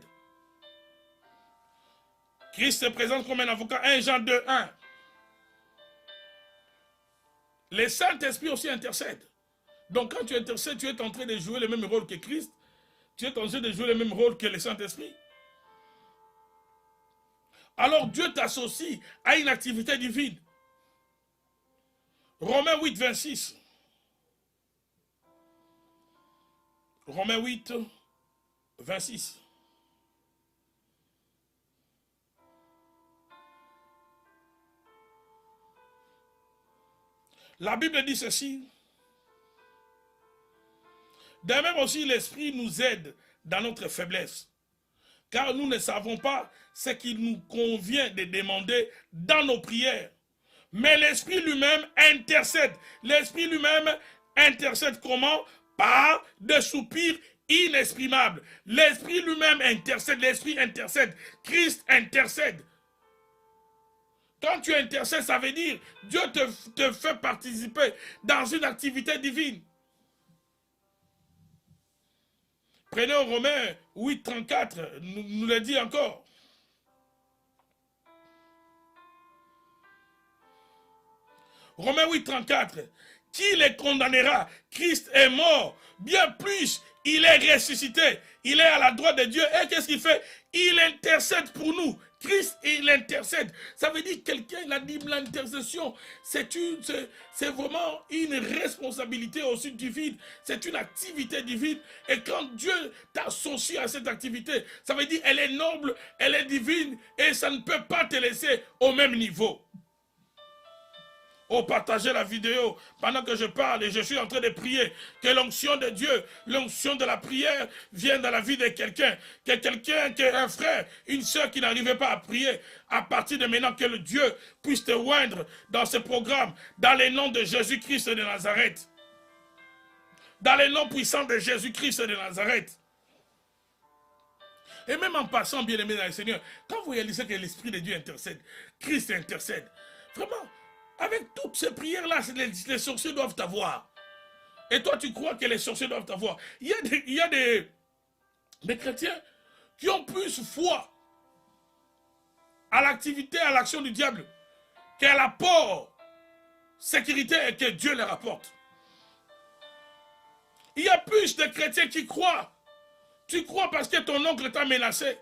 Christ se présente comme un avocat. 1 Jean 2, 1. Le Saint-Esprit aussi intercède. Donc quand tu intercèdes, tu es en train de jouer le même rôle que Christ. Tu es en train de jouer le même rôle que le Saint-Esprit. Alors Dieu t'associe à une activité divine. Romains 8, 26. Romains 8, 26. La Bible dit ceci. De même aussi, l'Esprit nous aide dans notre faiblesse. Car nous ne savons pas ce qu'il nous convient de demander dans nos prières. Mais l'Esprit lui-même intercède. L'Esprit lui-même intercède comment? Par des soupirs inexprimables. L'Esprit lui-même intercède. L'Esprit intercède. Christ intercède. Quand tu intercèdes, ça veut dire Dieu te fait participer dans une activité divine. Prenez Romains 8, 34, nous le dit encore. Romains 8, 34. Qui les condamnera? Christ est mort. Bien plus, il est ressuscité. Il est à la droite de Dieu. Et qu'est-ce qu'il fait? Il intercède pour nous. Christ, il intercède. Ça veut dire que quelqu'un, il a dit l'intercession, c'est vraiment une responsabilité aussi divine. C'est une activité divine. Et quand Dieu t'associe à cette activité, ça veut dire qu'elle est noble, elle est divine et ça ne peut pas te laisser au même niveau. Oh, partagez la vidéo pendant que je parle et je suis en train de prier. Que l'onction de Dieu, l'onction de la prière vienne dans la vie de quelqu'un. Que quelqu'un, un frère, une soeur qui n'arrivait pas à prier, à partir de maintenant, que le Dieu puisse te oindre dans ce programme, dans les noms de Jésus-Christ de Nazareth. Dans les noms puissants de Jésus-Christ de Nazareth. Et même en passant, bien aimé dans le Seigneur, quand vous réalisez que l'Esprit de Dieu intercède, Christ intercède, vraiment, avec toutes ces prières-là, les sorciers doivent avoir. Et toi, tu crois que les sorciers doivent avoir. Il y a des chrétiens qui ont plus foi à l'activité, à l'action du diable, qu'à l'apport, sécurité et que Dieu leur apporte. Il y a plus de chrétiens qui croient. Tu crois parce que ton oncle t'a menacé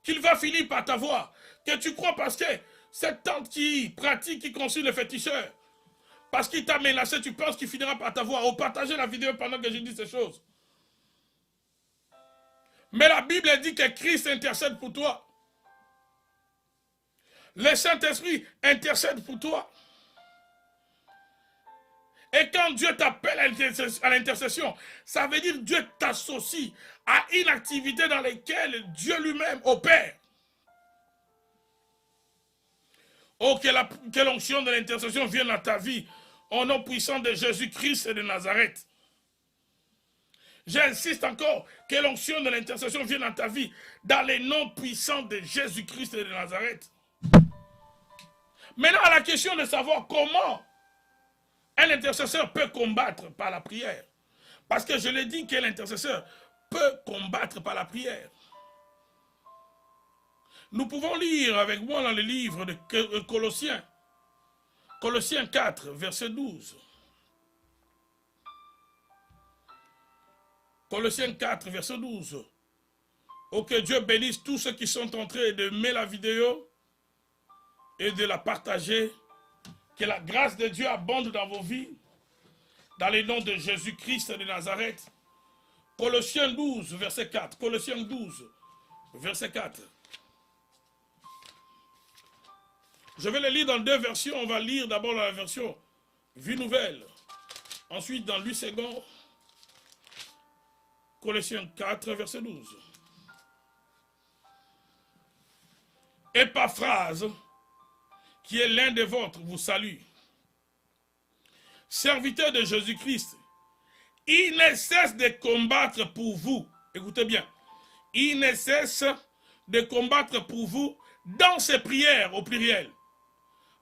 qu'il va finir par t'avoir. Que tu crois parce que cette tante qui pratique, qui consulte le féticheur, parce qu'il t'a menacé, tu penses qu'il finira par t'avoir. Ou partagez la vidéo pendant que je dis ces choses. Mais la Bible dit que Christ intercède pour toi. Le Saint-Esprit intercède pour toi. Et quand Dieu t'appelle à l'intercession, ça veut dire que Dieu t'associe à une activité dans laquelle Dieu lui-même opère. Oh, que l'onction de l'intercession vienne à ta vie, au nom puissant de Jésus-Christ et de Nazareth. J'insiste encore, que l'onction de l'intercession vienne à ta vie, dans les noms puissants de Jésus-Christ et de Nazareth. Maintenant, à la question de savoir comment un intercesseur peut combattre par la prière. Parce que je l'ai dit que l'intercesseur peut combattre par la prière. Nous pouvons lire avec moi dans le livre de Colossiens. Colossiens 4, verset 12. Colossiens 4, verset 12. Oh, que Dieu bénisse tous ceux qui sont en train de mettre la vidéo et de la partager. Que la grâce de Dieu abonde dans vos vies. Dans les noms de Jésus-Christ de Nazareth. Colossiens 12, verset 4. Colossiens 12, verset 4. Je vais le lire dans deux versions. On va lire d'abord la version Vie Nouvelle. Ensuite, dans 8 secondes, Colossiens 4, verset 12. Épaphrase, qui est l'un des vôtres, vous salue. Serviteur de Jésus-Christ, il ne cesse de combattre pour vous. Écoutez bien. Il ne cesse de combattre pour vous dans ses prières, au pluriel,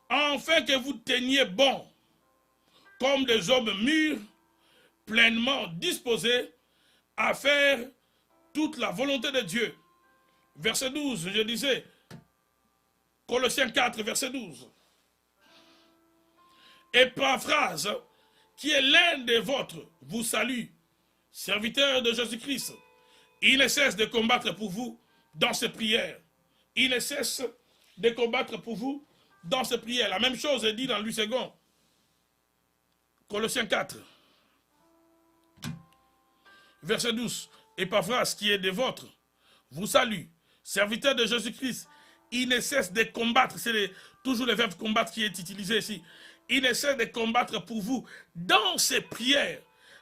afin que vous teniez bon, comme des hommes mûrs, pleinement disposés à faire toute la volonté de Dieu. Verset 12, je disais, Colossiens 4, verset 12. Épaphrase, qui est l'un des vôtres, vous salue, serviteur de Jésus-Christ. Il ne cesse de combattre pour vous dans ses prières. Il ne cesse de combattre pour vous dans ses prières. La même chose est dit dans 8 secondes. Colossiens 4. Verset 12. Épaphrase, qui est des vôtres, vous salue, serviteur de Jésus-Christ. Il ne cesse de combattre. C'est toujours le verbe combattre qui est utilisé ici. il essaie de combattre pour vous dans ses prières,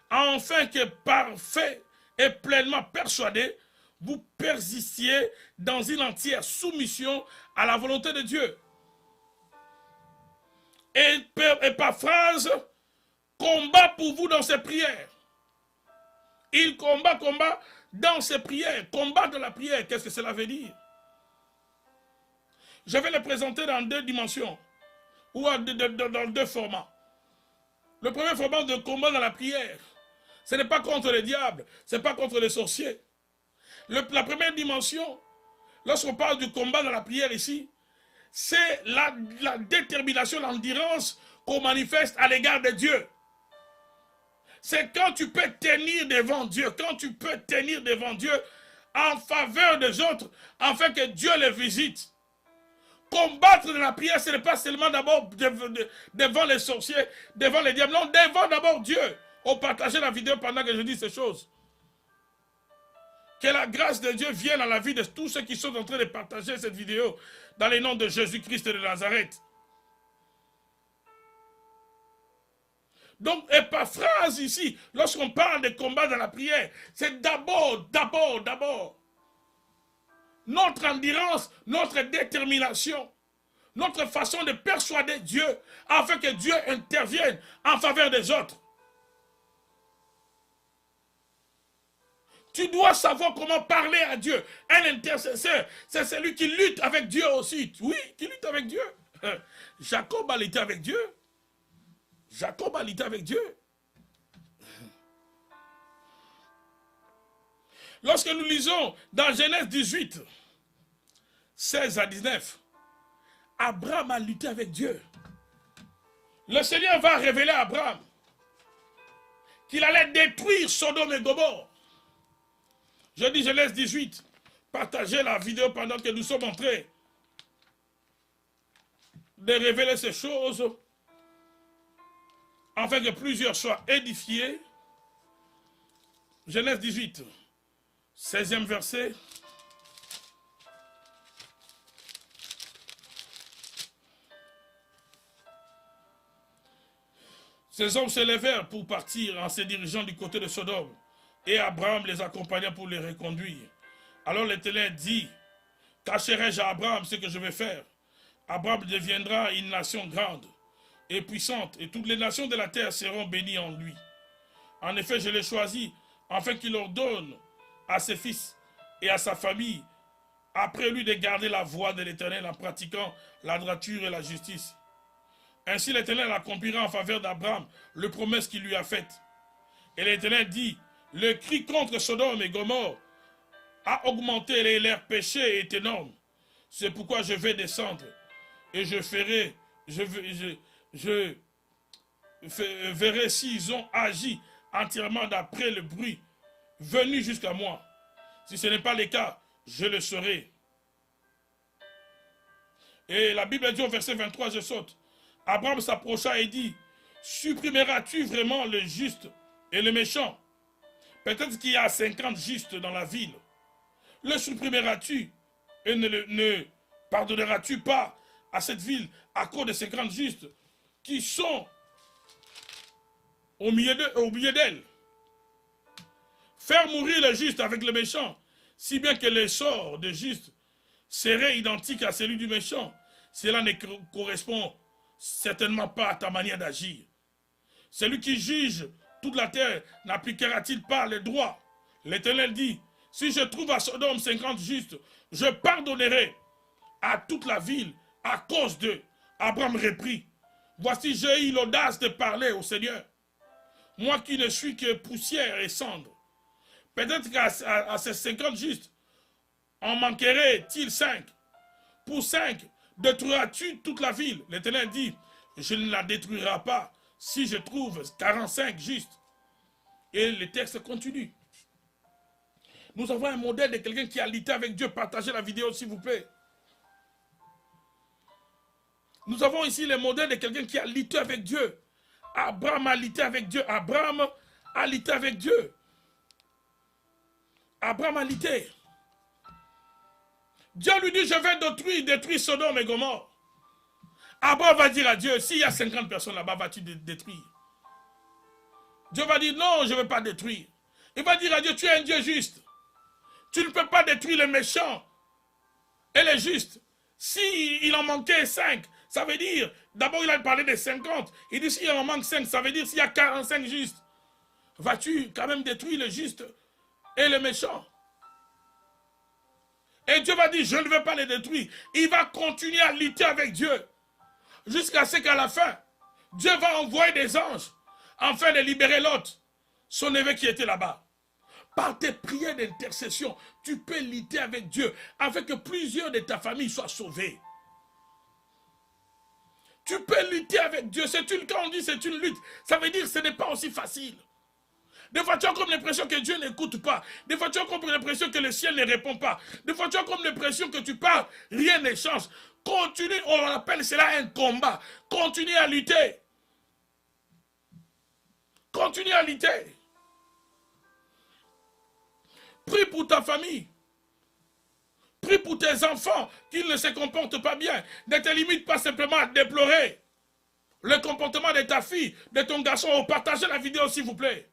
afin que parfait et pleinement persuadé, vous persistiez dans une entière soumission à la volonté de Dieu. Et Épaphras combat pour vous dans ses prières. Il combat dans ses prières. Combat de la prière, qu'est-ce que cela veut dire? Je vais le présenter dans deux dimensions, ou dans deux formats. Le premier format de combat dans la prière, ce n'est pas contre le diable, ce n'est pas contre les sorciers. La première dimension, lorsqu'on parle du combat dans la prière ici, c'est la détermination, l'endurance qu'on manifeste à l'égard de Dieu. C'est quand tu peux tenir devant Dieu, en faveur des autres, afin que Dieu les visite. Combattre dans la prière, ce n'est pas seulement d'abord devant les sorciers, devant les diables, non, devant d'abord Dieu. On partageait la vidéo pendant que je dis ces choses. Que la grâce de Dieu vienne dans la vie de tous ceux qui sont en train de partager cette vidéo dans le nom de Jésus-Christ de Nazareth. Donc, Épaphras ici, lorsqu'on parle de combat dans la prière, c'est d'abord notre endurance, notre détermination, notre façon de persuader Dieu, afin que Dieu intervienne en faveur des autres. Tu dois savoir comment parler à Dieu. Un intercesseur, c'est celui qui lutte avec Dieu aussi. Oui, qui lutte avec Dieu. Jacob a lutté avec Dieu. Lorsque nous lisons dans Genèse 18, 16 à 19, Abraham a lutté avec Dieu. Le Seigneur va révéler à Abraham qu'il allait détruire Sodome et Gomorrhe. Je dis Genèse 18, partagez la vidéo pendant que nous sommes en train de révéler ces choses, afin que plusieurs soient édifiés. Genèse 18, 16e verset. Ces hommes se levèrent pour partir en se dirigeant du côté de Sodome. Et Abraham les accompagna pour les reconduire. Alors l'Éternel dit, cacherai-je à Abraham ce que je vais faire? Abraham deviendra une nation grande et puissante, et toutes les nations de la terre seront bénies en lui. En effet, je l'ai choisi, afin qu'il ordonne à ses fils et à sa famille, après lui, de garder la voie de l'Éternel en pratiquant la droiture et la justice. Ainsi l'Éternel accomplira en faveur d'Abraham les promesses qu'il lui a faites. Et l'Éternel dit, le cri contre Sodome et Gomorrhe a augmenté et leur péché est énorme. C'est pourquoi je vais descendre et je verrai s'ils ont agi entièrement d'après le bruit venu jusqu'à moi. Si ce n'est pas le cas, je le saurai. Et la Bible dit au verset 23, je saute. Abraham s'approcha et dit, supprimeras-tu vraiment le juste et le méchant? Peut-être qu'il y a 50 justes dans la ville. Le supprimeras-tu et ne pardonneras-tu pas à cette ville à cause de 50 justes qui sont au milieu d'elle? Faire mourir le juste avec le méchant, si bien que le sort de juste serait identique à celui du méchant. Cela ne correspond certainement pas à ta manière d'agir. Celui qui juge toute la terre n'appliquera-t-il pas le droit? L'Éternel dit, si je trouve à Sodome 50 justes, je pardonnerai à toute la ville à cause d'eux. Abraham reprit, voici j'ai eu l'audace de parler au Seigneur, moi qui ne suis que poussière et cendre. Peut-être qu'à ces 50 justes, en manquerait-il 5. Pour 5, détruiras-tu toute la ville? L'Éternel dit, je ne la détruirai pas si je trouve 45 justes. Et le texte continue. Nous avons un modèle de quelqu'un qui a lutté avec Dieu. Partagez la vidéo s'il vous plaît. Nous avons ici le modèle de quelqu'un qui a lutté avec Dieu. Abraham a lutté avec Dieu. Abraham a lutté avec Dieu. Abraham a lutté. Dieu lui dit, je vais détruire Sodome et Gomorrhe. Abraham va dire à Dieu, s'il y a 50 personnes là-bas, vas-tu détruire? Dieu va dire, non, je ne vais pas détruire. Il va dire à Dieu, tu es un Dieu juste. Tu ne peux pas détruire les méchants et les justes. S'il en manquait 5, ça veut dire, d'abord il a parlé des 50. Il dit, s'il en manque 5, ça veut dire s'il y a 45 justes. Vas-tu quand même détruire les justes et les méchants? Et Dieu va dire, je ne vais pas les détruire. Il va continuer à lutter avec Dieu. Jusqu'à ce qu'à la fin, Dieu va envoyer des anges afin de libérer Lot, son neveu qui était là-bas. Par tes prières d'intercession, tu peux lutter avec Dieu afin que plusieurs de ta famille soient sauvés. Tu peux lutter avec Dieu. Quand on dit c'est une lutte, ça veut dire que ce n'est pas aussi facile. Des fois, tu as comme l'impression que Dieu n'écoute pas. Des fois, tu as comme l'impression que le ciel ne répond pas. Des fois, tu as comme l'impression que tu parles, rien ne change. Continue, on appelle cela un combat. Continue à lutter. Continue à lutter. Prie pour ta famille. Prie pour tes enfants qu'ils ne se comportent pas bien. Ne te limite pas simplement à déplorer le comportement de ta fille, de ton garçon. Partagez la vidéo s'il vous plaît.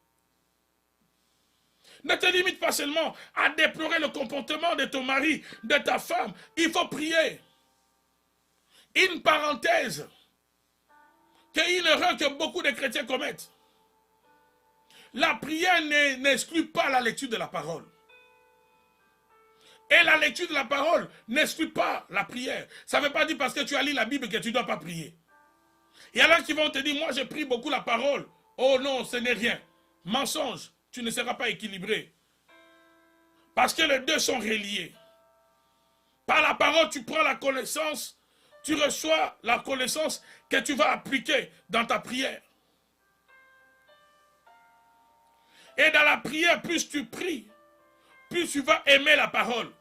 Ne te limite pas seulement à déplorer le comportement de ton mari, de ta femme. Il faut prier. Une parenthèse, qu'il y a une erreur que beaucoup de chrétiens commettent. La prière n'exclut pas la lecture de la parole. Et la lecture de la parole n'exclut pas la prière. Ça ne veut pas dire parce que tu as lu la Bible que tu ne dois pas prier. Il y en a qui vont te dire, moi je prie beaucoup la parole. Oh non, ce n'est rien. Mensonge. Tu ne seras pas équilibré. Parce que les deux sont reliés. Par la parole, tu prends la connaissance, tu reçois la connaissance que tu vas appliquer dans ta prière. Et dans la prière, plus tu pries, plus tu vas aimer la parole.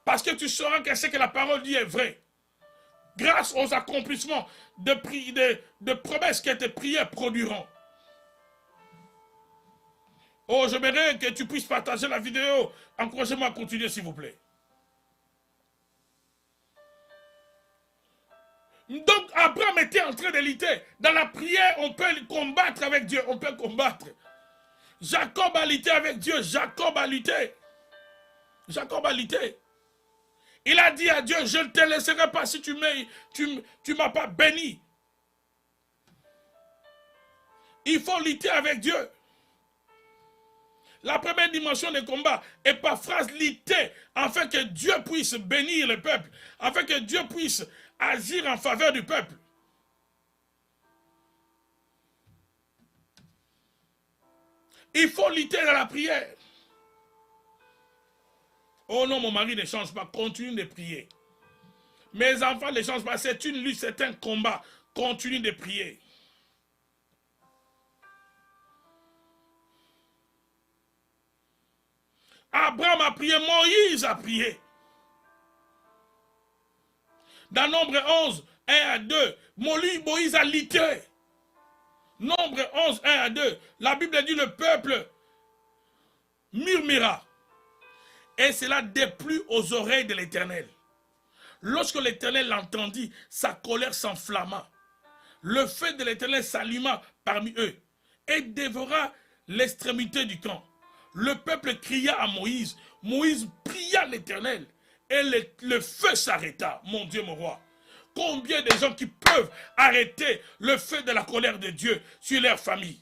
Parce que tu sauras que ce que la parole dit est vrai. Grâce aux accomplissements de promesses que tes prières produiront. Oh, j'aimerais que tu puisses partager la vidéo. Encouragez-moi à continuer, s'il vous plaît. Donc, Abraham était en train de lutter. Dans la prière, on peut combattre avec Dieu. On peut combattre. Jacob a lutté avec Dieu. Jacob a lutté. Jacob a lutté. Il a dit à Dieu, je ne te laisserai pas si tu ne m'as pas béni. Il faut lutter avec Dieu. La première dimension du combat est par phrase lutter afin que Dieu puisse bénir le peuple, afin que Dieu puisse agir en faveur du peuple. Il faut lutter dans la prière. Oh non, mon mari ne change pas, continue de prier. Mes enfants ne changent pas, c'est une lutte, c'est un combat. Continue de prier. Abraham a prié, Moïse a prié. Dans Nombre 11, 1 à 2, Moïse a lutté. Nombre 11, 1 à 2, la Bible dit le peuple murmura. Et cela déplut aux oreilles de l'Éternel. Lorsque l'Éternel l'entendit, sa colère s'enflamma. Le feu de l'Éternel s'alluma parmi eux et dévora l'extrémité du camp. Le peuple cria à Moïse. Moïse pria l'Éternel et le feu s'arrêta. Mon Dieu, mon roi. Combien de gens qui peuvent arrêter le feu de la colère de Dieu sur leur famille?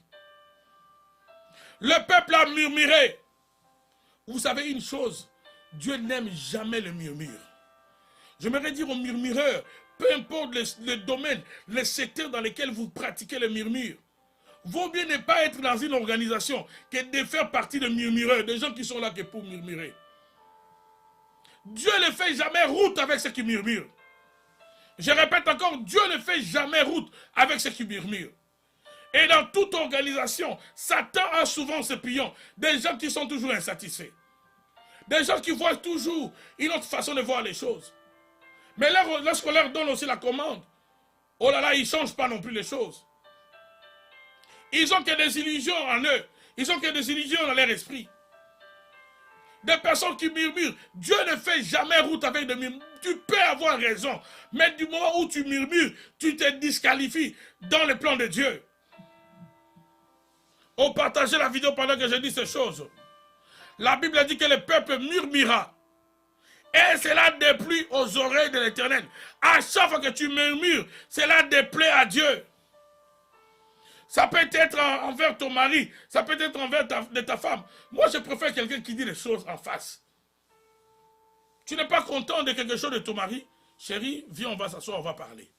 Le peuple a murmuré. Vous savez une chose, Dieu n'aime jamais le murmure. J'aimerais dire aux murmureurs, peu importe le domaine, le secteur dans lequel vous pratiquez le murmure, vaut mieux ne pas être dans une organisation que de faire partie de murmureurs, des gens qui sont là que pour murmurer. Dieu ne fait jamais route avec ceux qui murmurent. Je répète encore, Dieu ne fait jamais route avec ceux qui murmurent. Et dans toute organisation, Satan a souvent ce pion, des gens qui sont toujours insatisfaits. Des gens qui voient toujours une autre façon de voir les choses. Mais lorsqu'on leur donne aussi la commande, oh là là, ils ne changent pas non plus les choses. Ils ont que des illusions en eux. Ils ont que des illusions dans leur esprit. Des personnes qui murmurent. Dieu ne fait jamais route avec des murmures. Tu peux avoir raison. Mais du moment où tu murmures, tu te disqualifies dans le plan de Dieu. On partageait la vidéo pendant que je dis ces choses. La Bible dit que le peuple murmura. Et cela déplut aux oreilles de l'Éternel. À chaque fois que tu murmures, cela déplaît à Dieu. Ça peut être envers ton mari, ça peut être envers ta femme. Moi, je préfère quelqu'un qui dit les choses en face. Tu n'es pas content de quelque chose de ton mari? Chérie, viens, on va s'asseoir, on va parler.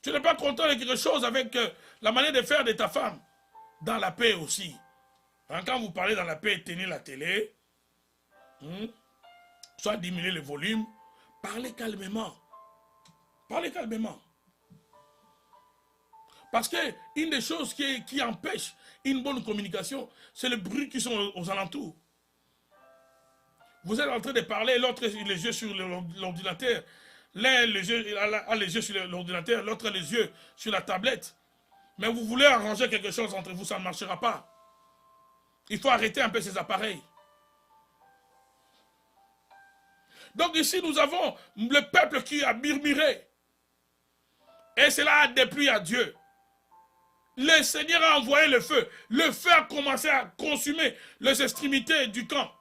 Tu n'es pas content de quelque chose avec la manière de faire de ta femme? Dans la paix aussi. Quand vous parlez dans la paix, tenez la télé. Soit diminuer le volume. Parlez calmement. Parlez calmement. Parce qu'une des choses qui empêche une bonne communication, c'est le bruit qui sont aux alentours. Vous êtes en train de parler, l'autre les yeux sur l'ordinateur. L'un a les yeux sur l'ordinateur, l'autre les yeux sur la tablette. Mais vous voulez arranger quelque chose entre vous, ça ne marchera pas. Il faut arrêter un peu ces appareils. Donc ici, nous avons le peuple qui a murmuré. Et cela a déplu à Dieu. Le Seigneur a envoyé le feu. Le feu a commencé à consumer les extrémités du camp.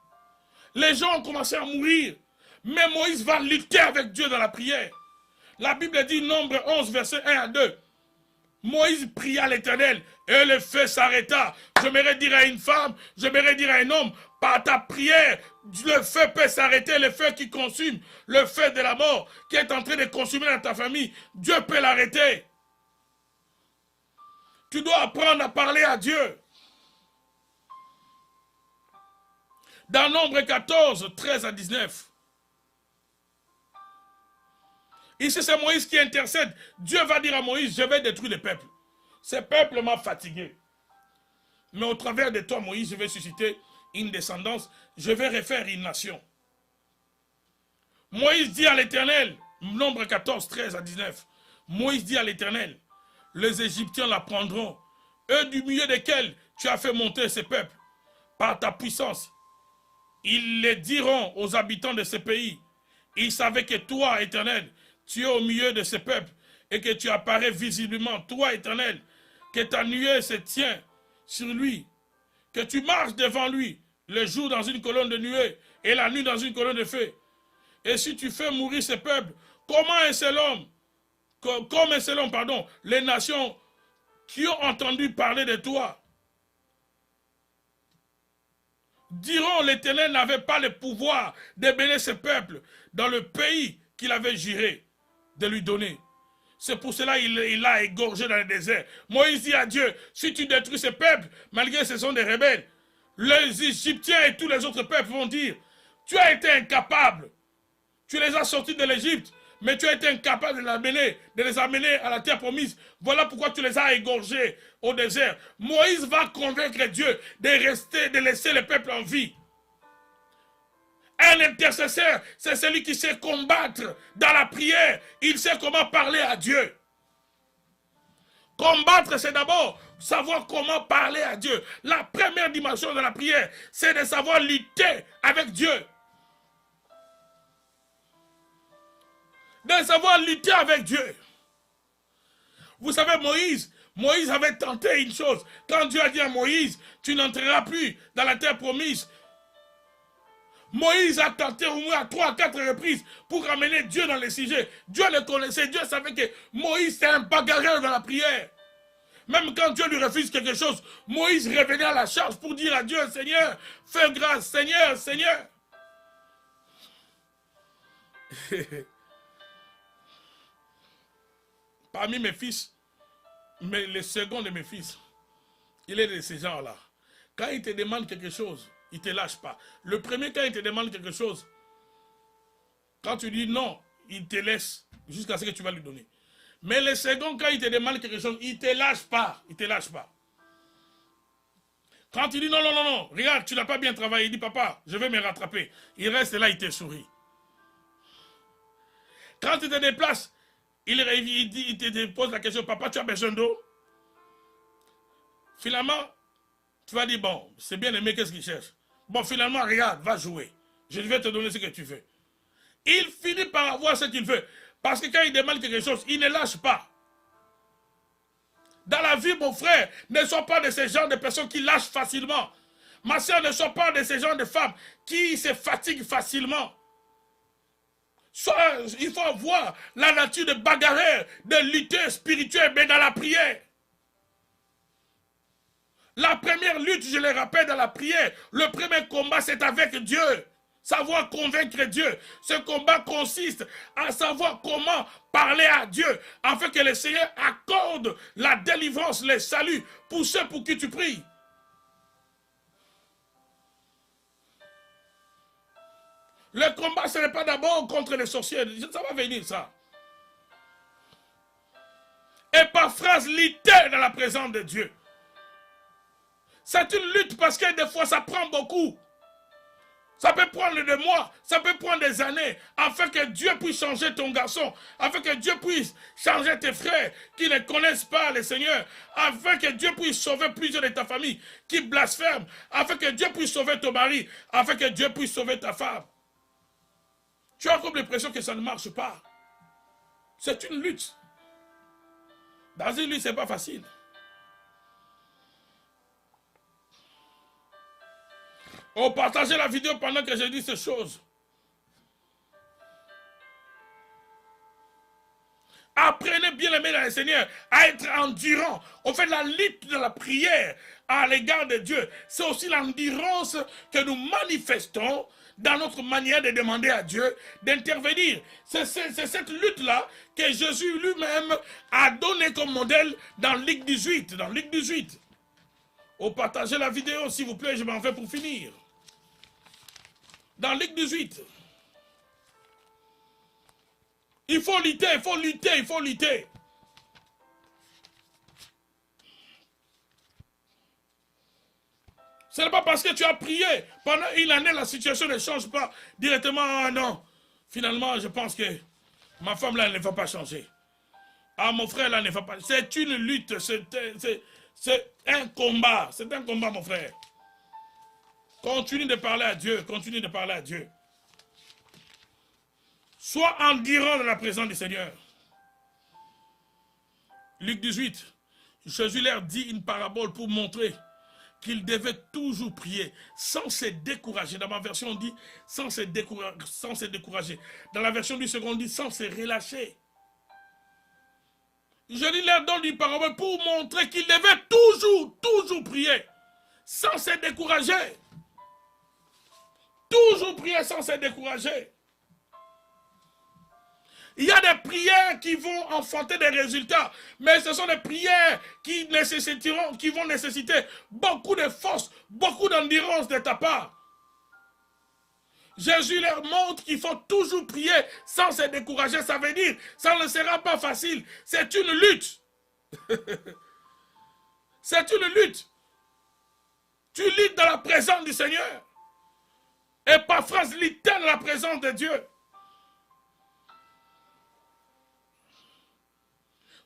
Les gens ont commencé à mourir. Mais Moïse va lutter avec Dieu dans la prière. La Bible dit, Nombre 11, verset 1 à 2. Moïse pria l'Éternel et le feu s'arrêta. J'aimerais dire à une femme, j'aimerais dire à un homme, par ta prière, le feu peut s'arrêter, le feu qui consume, le feu de la mort qui est en train de consumer dans ta famille, Dieu peut l'arrêter. Tu dois apprendre à parler à Dieu. Dans Nombre 14, 13 à 19. Ici, c'est Moïse qui intercède. Dieu va dire à Moïse, je vais détruire le peuple. Ce peuple m'a fatigué. Mais au travers de toi, Moïse, je vais susciter une descendance. Je vais refaire une nation. Moïse dit à l'Éternel, Nombre 14, 13 à 19. Moïse dit à l'Éternel, les Égyptiens la prendront, eux du milieu desquels tu as fait monter ce peuple, par ta puissance. Ils les diront aux habitants de ce pays. Ils savaient que toi, Éternel, tu es au milieu de ce peuple et que tu apparais visiblement, toi, Éternel, que ta nuée se tient sur lui, que tu marches devant lui, le jour dans une colonne de nuée et la nuit dans une colonne de feu. Et si tu fais mourir ce peuple, comment un seul homme, comme un seul homme, pardon, les nations qui ont entendu parler de toi, diront l'Éternel n'avait pas le pouvoir de bénir ce peuple dans le pays qu'il avait juré de lui donner. C'est pour cela qu'il l'a égorgé dans le désert. Moïse dit à Dieu, si tu détruis ce peuple, malgré que ce sont des rebelles, les Égyptiens et tous les autres peuples vont dire, tu as été incapable. Tu les as sortis de l'Égypte, mais tu as été incapable de les amener à la terre promise. Voilà pourquoi tu les as égorgés au désert. Moïse va convaincre Dieu de laisser le peuple en vie. Un intercesseur, c'est celui qui sait combattre dans la prière. Il sait comment parler à Dieu. Combattre, c'est d'abord savoir comment parler à Dieu. La première dimension de la prière, c'est de savoir lutter avec Dieu. De savoir lutter avec Dieu. Vous savez, Moïse avait tenté une chose. Quand Dieu a dit à Moïse, tu n'entreras plus dans la terre promise. Moïse a tenté au moins à 3 à 4 reprises pour ramener Dieu dans les sujets. Dieu le connaissait, Dieu savait que Moïse c'est un bagarreur dans la prière. Même quand Dieu lui refuse quelque chose, Moïse revenait à la charge pour dire à Dieu, Seigneur, fais grâce, Seigneur, Seigneur. Parmi mes fils, mais le second de mes fils, il est de ces gens-là. Quand il te demande quelque chose, il ne te lâche pas. Le premier, quand il te demande quelque chose, quand tu dis non, il te laisse jusqu'à ce que tu vas lui donner. Mais le second, quand il te demande quelque chose, il ne te lâche pas. Il ne te lâche pas. Quand il dit non, non, non, non, regarde, tu n'as pas bien travaillé, il dit papa, je vais me rattraper. Il reste là, il te sourit. Quand il te déplace, il te pose la question, papa, tu as besoin d'eau? Finalement, tu vas dire, bon, c'est bien aimé, qu'est-ce qu'il cherche? Bon, finalement, regarde, va jouer. Je vais te donner ce que tu veux. Il finit par avoir ce qu'il veut. Parce que quand il demande quelque chose, il ne lâche pas. Dans la vie, mon frère, ne sois pas de ces genres de personnes qui lâchent facilement. Ma soeur, ne sois pas de ces genres de femmes qui se fatiguent facilement. Il faut avoir la nature de bagarreur, de lutteur spirituel, mais dans la prière. La première lutte, je le rappelle, dans la prière, le premier combat, c'est avec Dieu. Savoir convaincre Dieu. Ce combat consiste à savoir comment parler à Dieu, afin que le Seigneur accorde la délivrance, le salut, pour ceux pour qui tu pries. Le combat, ce n'est pas d'abord contre les sorciers. Ça va venir, ça. Et par phrase littéraire dans la présence de Dieu. C'est une lutte parce que des fois, ça prend beaucoup. Ça peut prendre des mois, ça peut prendre des années, afin que Dieu puisse changer ton garçon, afin que Dieu puisse changer tes frères qui ne connaissent pas le Seigneur, afin que Dieu puisse sauver plusieurs de ta famille qui blasphèment, afin que Dieu puisse sauver ton mari, afin que Dieu puisse sauver ta femme. Tu as comme l'impression que ça ne marche pas. C'est une lutte. Dans une lutte, ce n'est pas facile. Oh, partagez la vidéo pendant que je dis ces choses. Apprenez bien aimé dans le Seigneur à être endurant. On fait la lutte de la prière à l'égard de Dieu. C'est aussi l'endurance que nous manifestons dans notre manière de demander à Dieu d'intervenir. C'est cette lutte-là que Jésus lui-même a donné comme modèle dans Luc 18. Dans Luc 18. Oh, partagez la vidéo s'il vous plaît, je m'en vais pour finir. Dans Luc 18. Il faut lutter, il faut lutter, il faut lutter. Ce n'est pas parce que tu as prié pendant une année, la situation ne change pas directement. Ah non, finalement, je pense que ma femme là, elle ne va pas changer. Ah, mon frère là, ne va pas. C'est une lutte, c'est un combat. C'est un combat, mon frère. Continue de parler à Dieu, continue de parler à Dieu. Sois endurant dans la présence du Seigneur. Luc 18, Jésus leur dit une parabole pour montrer qu'ils devaient toujours prier sans se décourager. Dans ma version, on dit sans se décourager. Dans la version du second, on dit sans se relâcher. Jésus leur donne une parabole pour montrer qu'ils devaient toujours prier sans se décourager. Toujours prier sans se décourager. Il y a des prières qui vont enfanter des résultats, mais ce sont des prières qui vont nécessiter beaucoup de force, beaucoup d'endurance de ta part. Jésus leur montre qu'il faut toujours prier sans se décourager. Ça veut dire, ça ne sera pas facile. C'est une lutte. C'est une lutte. Tu luttes dans la présence du Seigneur. Et par phrase littéraire dans la présence de Dieu.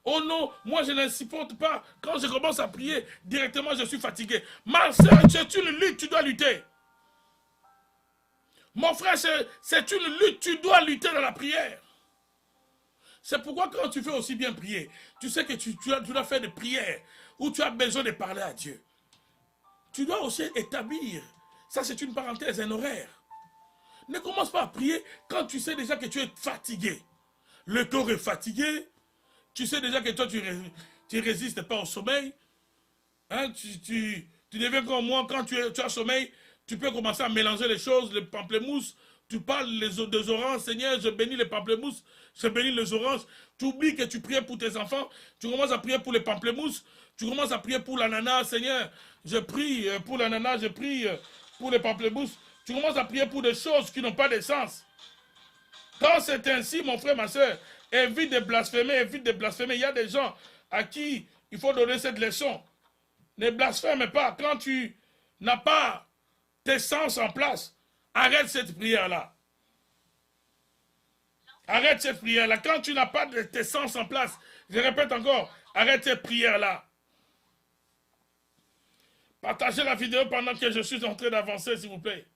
Oh non, moi je ne supporte pas. Quand je commence à prier, directement je suis fatigué. Ma soeur, c'est une lutte, tu dois lutter. Mon frère, c'est une lutte, tu dois lutter dans la prière. C'est pourquoi quand tu fais aussi bien prier, tu sais que tu dois faire des prières où tu as besoin de parler à Dieu. Tu dois aussi établir, ça c'est une parenthèse, un horaire. Ne commence pas à prier quand tu sais déjà que tu es fatigué. Le corps est fatigué. Tu sais déjà que toi, tu ne résistes pas au sommeil. Hein, tu deviens comme moi, quand tu as sommeil, tu peux commencer à mélanger les choses, les pamplemousses. Tu parles des oranges, Seigneur, je bénis les pamplemousses, je bénis les oranges. Tu oublies que tu priais pour tes enfants. Tu commences à prier pour les pamplemousses. Tu commences à prier pour l'ananas, Seigneur. Je prie pour l'ananas, je prie pour les pamplemousses. Tu commences à prier pour des choses qui n'ont pas de sens. Quand c'est ainsi, mon frère, ma soeur, évite de blasphémer, évite de blasphémer. Il y a des gens à qui il faut donner cette leçon. Ne blasphème pas. Quand tu n'as pas tes sens en place, arrête cette prière-là. Arrête cette prière-là. Quand tu n'as pas tes sens en place, je répète encore, arrête cette prière-là. Partagez la vidéo pendant que je suis en train d'avancer, s'il vous plaît.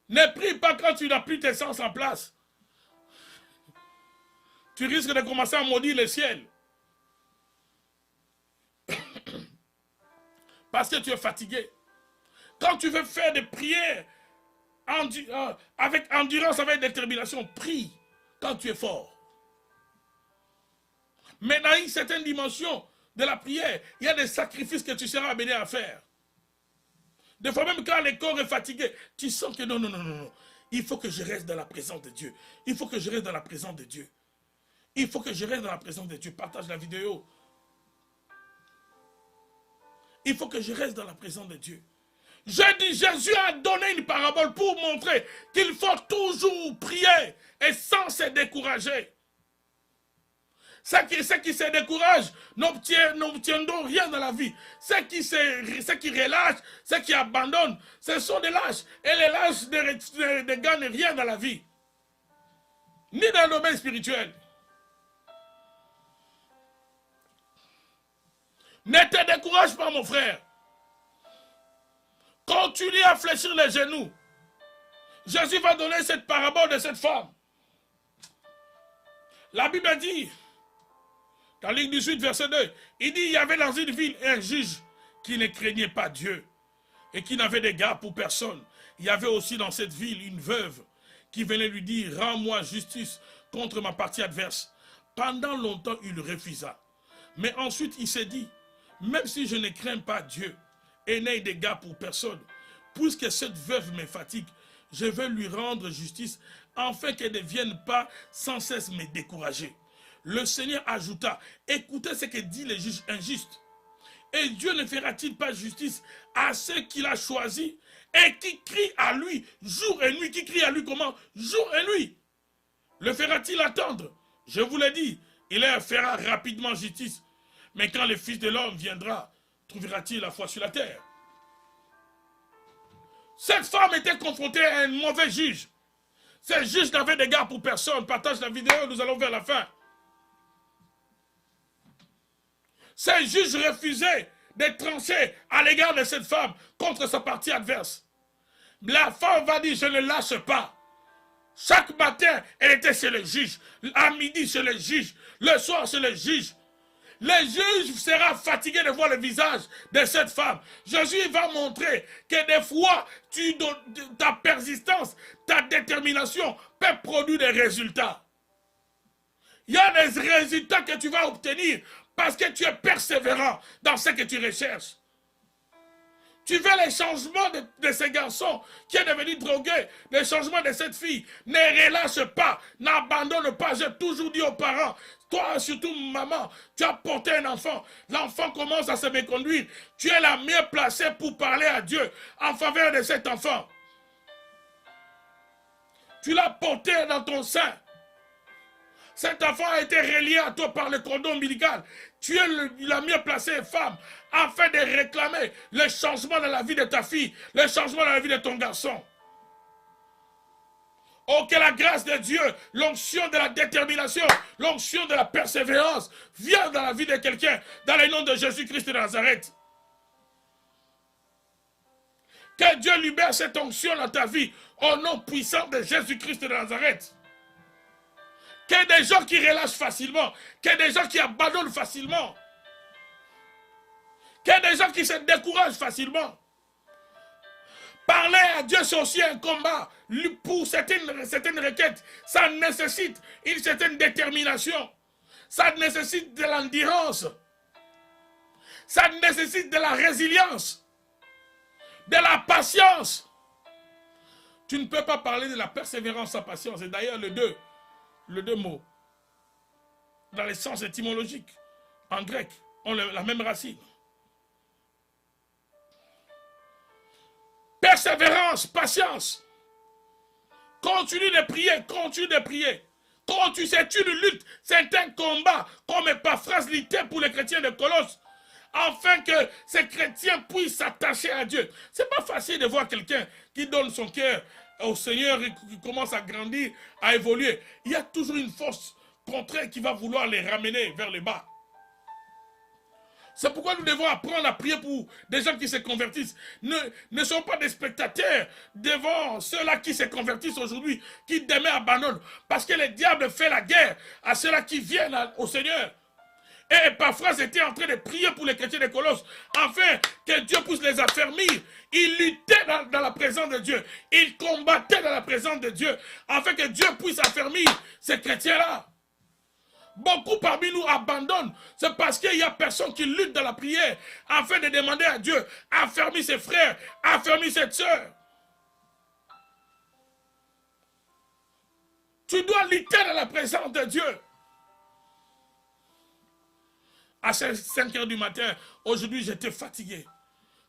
Ne prie pas quand tu n'as plus tes sens en place. Tu risques de commencer à maudire le ciel. Parce que tu es fatigué. Quand tu veux faire des prières avec endurance, avec détermination, prie quand tu es fort. Mais dans une certaine dimension de la prière, il y a des sacrifices que tu seras amené à faire. Des fois même quand le corps est fatigué, tu sens que non. Il faut que je reste dans la présence de Dieu. Il faut que je reste dans la présence de Dieu. Il faut que je reste dans la présence de Dieu. Partage la vidéo. Il faut que je reste dans la présence de Dieu. Je dis, Jésus a donné une parabole pour montrer qu'il faut toujours prier et sans se décourager. Ceux qui se découragent n'obtiendront rien dans la vie. Ceux qui relâchent, ceux qui abandonnent, ce sont des lâches. Et les lâches ne gagnent rien dans la vie. Ni dans le domaine spirituel. Ne te décourage pas, mon frère. Continue à fléchir les genoux. Jésus va donner cette parabole de cette femme. La Bible dit, dans Ligue du Sud, verset 2, il dit, il y avait dans une ville un juge qui ne craignait pas Dieu et qui n'avait d'égard pour personne. Il y avait aussi dans cette ville une veuve qui venait lui dire, rends-moi justice contre ma partie adverse. Pendant longtemps, il refusa. Mais ensuite, il s'est dit, même si je ne crains pas Dieu et n'ai d'égard pour personne, puisque cette veuve me fatigue, je vais lui rendre justice, afin qu'elle ne vienne pas sans cesse me décourager. Le Seigneur ajouta, écoutez ce que dit le juge injuste. Et Dieu ne fera-t-il pas justice à ceux qu'il a choisis et qui crient à lui jour et nuit? Qui crient à lui comment? Jour et nuit. Le fera-t-il attendre? Je vous l'ai dit, il leur fera rapidement justice. Mais quand le Fils de l'homme viendra, trouvera-t-il la foi sur la terre? Cette femme était confrontée à un mauvais juge. Ce juge n'avait d'égard pour personne. Partage la vidéo, nous allons vers la fin. Ce juge refusait de trancher à l'égard de cette femme contre sa partie adverse. La femme va dire, je ne lâche pas. Chaque matin, elle était chez le juge. À midi, chez le juge. Le soir, chez le juge. Le juge sera fatigué de voir le visage de cette femme. Jésus va montrer que des fois, ta persistance, ta détermination peut produire des résultats. Il y a des résultats que tu vas obtenir parce que tu es persévérant dans ce que tu recherches. Tu veux les changements de ce garçon qui est devenu drogué, les changements de cette fille. Ne relâche pas, n'abandonne pas. J'ai toujours dit aux parents, toi surtout maman, tu as porté un enfant. L'enfant commence à se méconduire. Tu es la mieux placée pour parler à Dieu en faveur de cet enfant. Tu l'as porté dans ton sein. Cet enfant a été relié à toi par le cordon ombilical. Tu es la mieux placée femme afin de réclamer le changement dans la vie de ta fille, le changement dans la vie de ton garçon. Oh, que la grâce de Dieu, l'onction de la détermination, l'onction de la persévérance vienne dans la vie de quelqu'un, dans le nom de Jésus-Christ de Nazareth. Que Dieu libère cette onction dans ta vie, au nom puissant de Jésus-Christ de Nazareth. Qu'il y ait des gens qui relâchent facilement, qu'il y ait des gens qui abandonnent facilement, qu'il y ait des gens qui se découragent facilement. Parler à Dieu, c'est aussi un combat. Pour certaines requêtes, ça nécessite une certaine détermination. Ça nécessite de l'endurance. Ça nécessite de la résilience, de la patience. Tu ne peux pas parler de la persévérance sans patience. Et d'ailleurs, les deux mots, dans le sens étymologique, en grec, ont la même racine. Persévérance, patience. Continue de prier, continue de prier. C'est une lutte, c'est un combat, comme Épaphras l'était pour les chrétiens de Colosse, afin que ces chrétiens puissent s'attacher à Dieu. C'est pas facile de voir quelqu'un qui donne son cœur au Seigneur et qui commence à grandir, à évoluer. Il y a toujours une force contraire qui va vouloir les ramener vers le bas. C'est pourquoi nous devons apprendre à prier pour des gens qui se convertissent. Ne sont pas des spectateurs devant ceux-là qui se convertissent aujourd'hui, qui demain abandonnent. Parce que le diable fait la guerre à ceux-là qui viennent au Seigneur. Et parfois, c'était en train de prier pour les chrétiens de Colosse, afin que Dieu puisse les affermir. Ils luttaient dans la présence de Dieu. Ils combattaient dans la présence de Dieu, afin que Dieu puisse affermir ces chrétiens-là. Beaucoup parmi nous abandonnent. C'est parce qu'il n'y a personne qui lutte dans la prière, afin de demander à Dieu, affermir ses frères, affermir ses sœurs. Tu dois lutter dans la présence de Dieu. À 5 heures du matin, aujourd'hui, j'étais fatigué.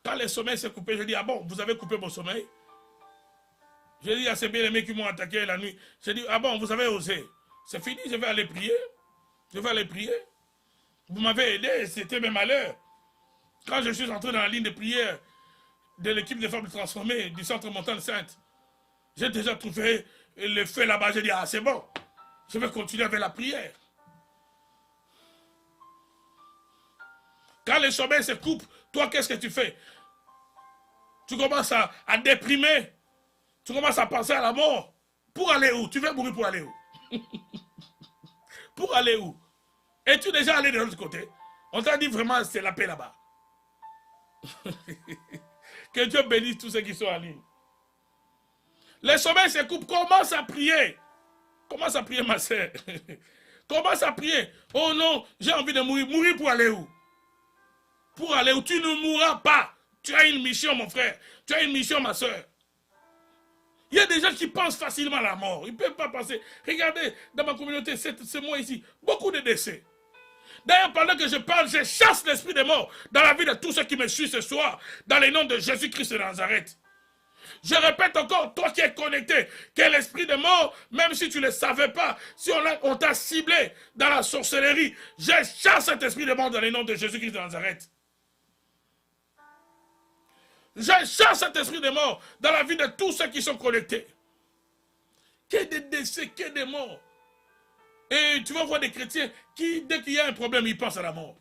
Quand le sommeil s'est coupé, je dis, ah bon, vous avez coupé mon sommeil? J'ai dit à ces bien-aimés qui m'ont attaqué la nuit, j'ai dit, ah bon, vous avez osé. C'est fini, je vais aller prier. Je vais aller prier. Vous m'avez aidé, c'était mes malheurs. Quand je suis entré dans la ligne de prière de l'équipe des femmes transformées du centre Montagne Sainte, j'ai déjà trouvé le feu là-bas. J'ai dit, ah c'est bon, je vais continuer avec la prière. Quand le sommeil se coupe, toi, qu'est-ce que tu fais? Tu commences à déprimer. Tu commences à penser à la mort. Pour aller où? Tu veux mourir pour aller où? Pour aller où? Es-tu déjà allé de l'autre côté? On t'a dit vraiment, c'est la paix là-bas. Que Dieu bénisse tous ceux qui sont en ligne. Le sommeil se coupe. Commence à prier. Commence à prier, ma soeur. Commence à prier. Oh non, j'ai envie de mourir. Mourir pour aller où? Pour aller où? Tu ne mourras pas. Tu as une mission, mon frère. Tu as une mission, ma soeur. Il y a des gens qui pensent facilement à la mort. Ils ne peuvent pas penser. Regardez, dans ma communauté, c'est moi ici. Beaucoup de décès. D'ailleurs, pendant que je parle, je chasse l'esprit des morts dans la vie de tous ceux qui me suivent ce soir, dans le nom de Jésus-Christ de Nazareth. Je répète encore, toi qui es connecté, que l'esprit de mort, même si tu ne le savais pas, si on t'a ciblé dans la sorcellerie, je chasse cet esprit de mort dans le nom de Jésus-Christ de Nazareth. Je chasse cet esprit de mort dans la vie de tous ceux qui sont connectés. Que des décès, que des morts. Et tu vas voir des chrétiens qui, dès qu'il y a un problème, ils pensent à la mort.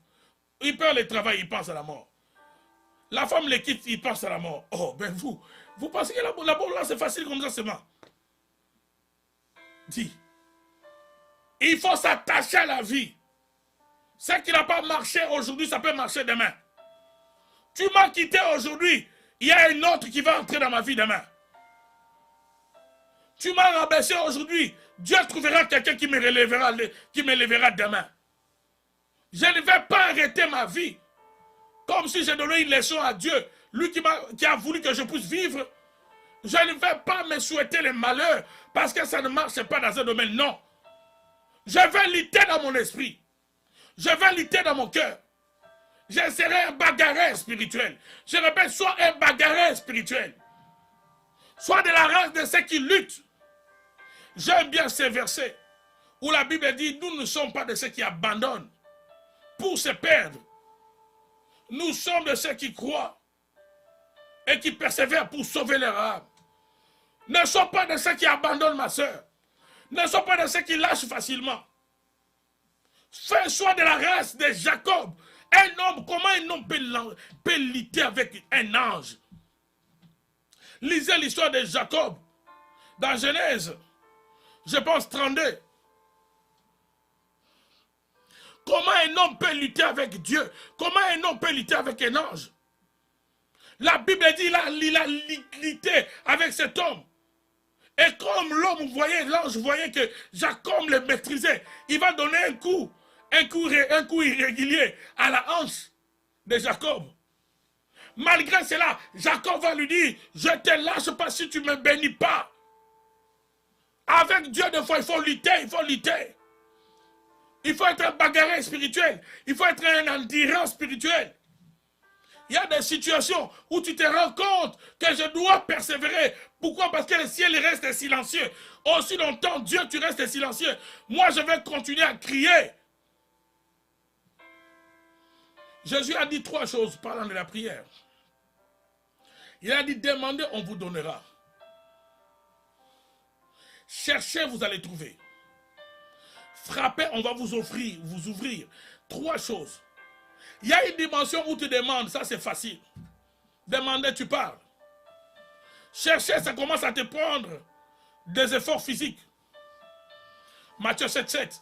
Ils perdent le travail, ils pensent à la mort. La femme les quitte, ils pensent à la mort. Oh, ben vous pensez que la mort là, c'est facile comme ça seulement. Dis. Il faut s'attacher à la vie. Ce qui n'a pas marché aujourd'hui, ça peut marcher demain. Tu m'as quitté aujourd'hui, il y a un autre qui va entrer dans ma vie demain. Tu m'as rabaissé aujourd'hui, Dieu trouvera quelqu'un qui me relèvera demain. Je ne vais pas arrêter ma vie comme si j'ai donné une leçon à Dieu, lui qui a voulu que je puisse vivre. Je ne vais pas me souhaiter le malheur parce que ça ne marche pas dans un domaine, non. Je vais lutter dans mon esprit. Je vais lutter dans mon cœur. Je serai un bagarreur spirituel. Je répète, sois un bagarreur spirituel. Sois de la race de ceux qui luttent. J'aime bien ces versets où la Bible dit, nous ne sommes pas de ceux qui abandonnent pour se perdre. Nous sommes de ceux qui croient et qui persévèrent pour sauver leur âme. Ne sois pas de ceux qui abandonnent, ma soeur. Ne sois pas de ceux qui lâchent facilement. Sois de la race de Jacob. Un homme, comment un homme peut lutter avec un ange? Lisez l'histoire de Jacob dans Genèse, je pense 32. Comment un homme peut lutter avec Dieu? Comment un homme peut lutter avec un ange? La Bible dit il a lutté avec cet homme. Et comme l'ange voyait que Jacob le maîtrisait, il va donner un coup irrégulier à la hanche de Jacob. Malgré cela, Jacob va lui dire, je ne te lâche pas si tu ne me bénis pas. Avec Dieu, des fois, il faut lutter, il faut lutter. Il faut être un bagarreur spirituel. Il faut être un endurant spirituel. Il y a des situations où tu te rends compte que je dois persévérer. Pourquoi? Parce que le ciel reste silencieux. Aussi longtemps, Dieu, tu restes silencieux. Moi, je vais continuer à crier. Jésus a dit 3 choses parlant de la prière. Il a dit, demandez, on vous donnera. Cherchez, vous allez trouver. Frappez, on va vous ouvrir. 3 choses. Il y a une dimension où tu demandes, ça c'est facile. Demander, tu parles. Chercher, ça commence à te prendre des efforts physiques. Matthieu 7,7.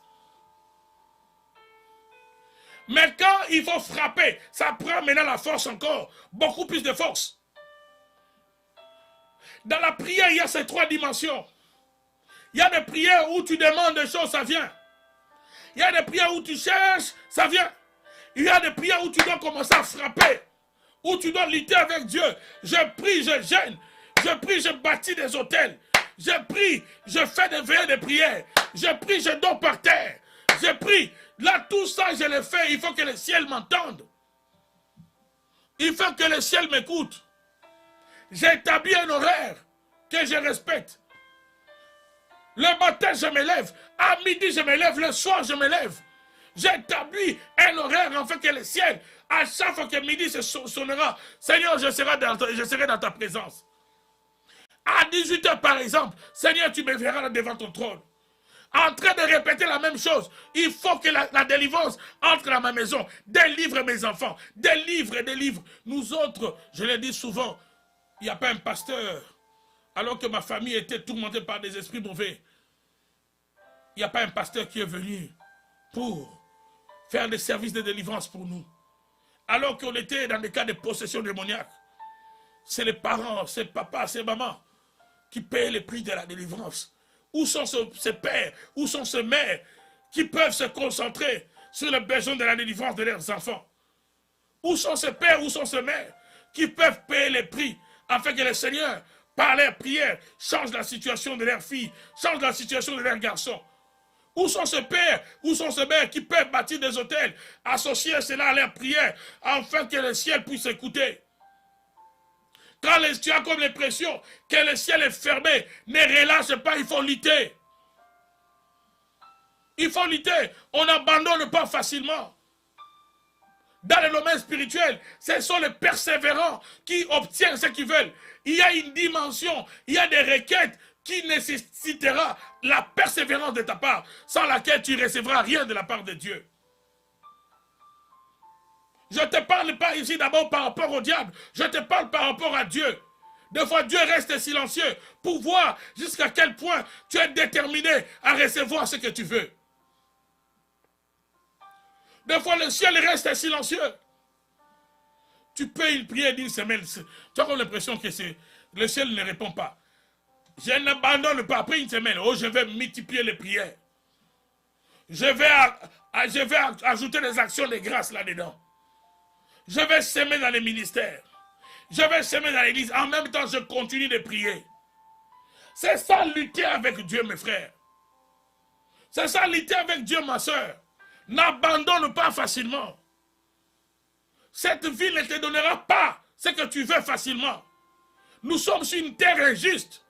Mais quand il faut frapper, ça prend maintenant la force encore, beaucoup plus de force. Dans la prière, il y a ces trois dimensions. Il y a des prières où tu demandes des choses, ça vient. Il y a des prières où tu cherches, ça vient. Il y a des prières où tu dois commencer à frapper, où tu dois lutter avec Dieu. Je prie, je gêne. Je prie, je bâtis des autels. Je prie, je fais des veillées de prière. Je prie, je dors par terre. Je prie. Là, tout ça, je le fais. Il faut que le ciel m'entende. Il faut que le ciel m'écoute. J'ai établi un horaire que je respecte. Le matin, je me lève. À midi, je me lève. Le soir, je me lève. J'ai établi un horaire afin que le ciel, à chaque fois que midi se sonnera, Seigneur, je serai dans ta présence. À 18h, par exemple, Seigneur, tu me verras là devant ton trône. En train de répéter la même chose. Il faut que la délivrance entre dans ma maison. Délivre mes enfants. Délivre. Nous autres, je l'ai dit souvent, il n'y a pas un pasteur. Alors que ma famille était tourmentée par des esprits mauvais. Il n'y a pas un pasteur qui est venu pour faire des services de délivrance pour nous. Alors qu'on était dans des cas de possession démoniaque. C'est les parents, c'est papa, c'est maman qui payent les prix de la délivrance. Où sont ces pères, où sont ces mères qui peuvent se concentrer sur les besoins de la délivrance de leurs enfants? Où sont ces pères, où sont ces mères qui peuvent payer les prix afin que le Seigneur, par leur prière, change la situation de leurs filles, change la situation de leurs garçons? Où sont ces pères, où sont ces mères qui peuvent bâtir des hôtels, associer cela à leur prière, afin que le ciel puisse écouter? Quand tu as comme l'impression que le ciel est fermé, ne relâche pas, il faut lutter. Il faut lutter. On n'abandonne pas facilement. Dans le domaine spirituel, ce sont les persévérants qui obtiennent ce qu'ils veulent. Il y a une dimension, il y a des requêtes qui nécessitera la persévérance de ta part, sans laquelle tu ne recevras rien de la part de Dieu. Je ne te parle pas ici d'abord par rapport au diable, je te parle par rapport à Dieu. Des fois, Dieu reste silencieux pour voir jusqu'à quel point tu es déterminé à recevoir ce que tu veux. Des fois, le ciel reste silencieux. Tu peux une prière d'une semaine, tu as comme l'impression que le ciel ne répond pas. Je n'abandonne pas. Après une semaine, je vais multiplier les prières. Je vais ajouter des actions de grâce là-dedans. Je vais semer dans les ministères. Je vais semer dans l'église. En même temps, je continue de prier. C'est ça, lutter avec Dieu, mes frères. C'est ça, lutter avec Dieu, ma soeur. N'abandonne pas facilement. Cette vie ne te donnera pas ce que tu veux facilement. Nous sommes sur une terre injuste.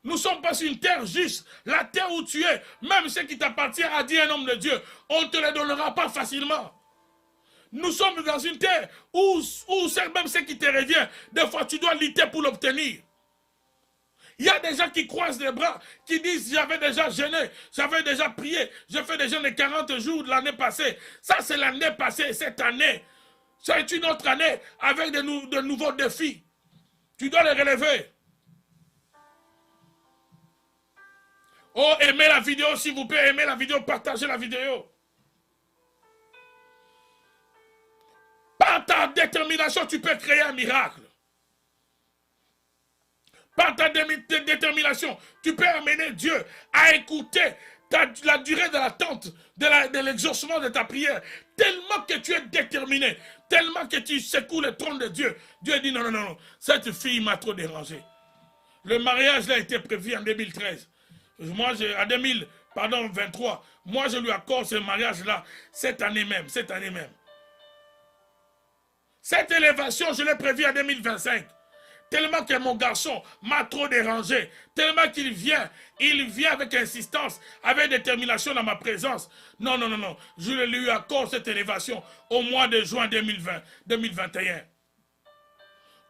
Nous ne sommes pas sur une terre juste. La terre où tu es, même ce qui t'appartient, a dit un homme de Dieu, on ne te le donnera pas facilement. Nous sommes dans une terre où même ce qui te revient, des fois tu dois lutter pour l'obtenir. Il y a des gens qui croisent les bras, qui disent j'avais déjà jeûné, j'avais déjà prié, je fais des jeûnes de 40 jours de l'année passée. Ça c'est l'année passée, cette année. C'est une autre année avec de nouveaux défis. Tu dois les relever. Oh, aimez la vidéo s'il vous plaît, aimez la vidéo, partagez la vidéo. Par ta détermination, tu peux créer un miracle. Par ta détermination, tu peux amener Dieu à écouter la durée de l'attente, de l'exaucement de ta prière. Tellement que tu es déterminé, tellement que tu secoues le trône de Dieu. Dieu dit non, non, non, cette fille m'a trop dérangé. Le mariage là a été prévu en 2013. Moi, en 2023, moi je lui accorde ce mariage-là cette année même. Cette élévation, je l'ai prévue en 2025. Tellement que mon garçon m'a trop dérangé. Tellement qu'il vient avec insistance, avec détermination dans ma présence. Non, non, non, non. Je lui accorde cette élévation au mois de juin 2021.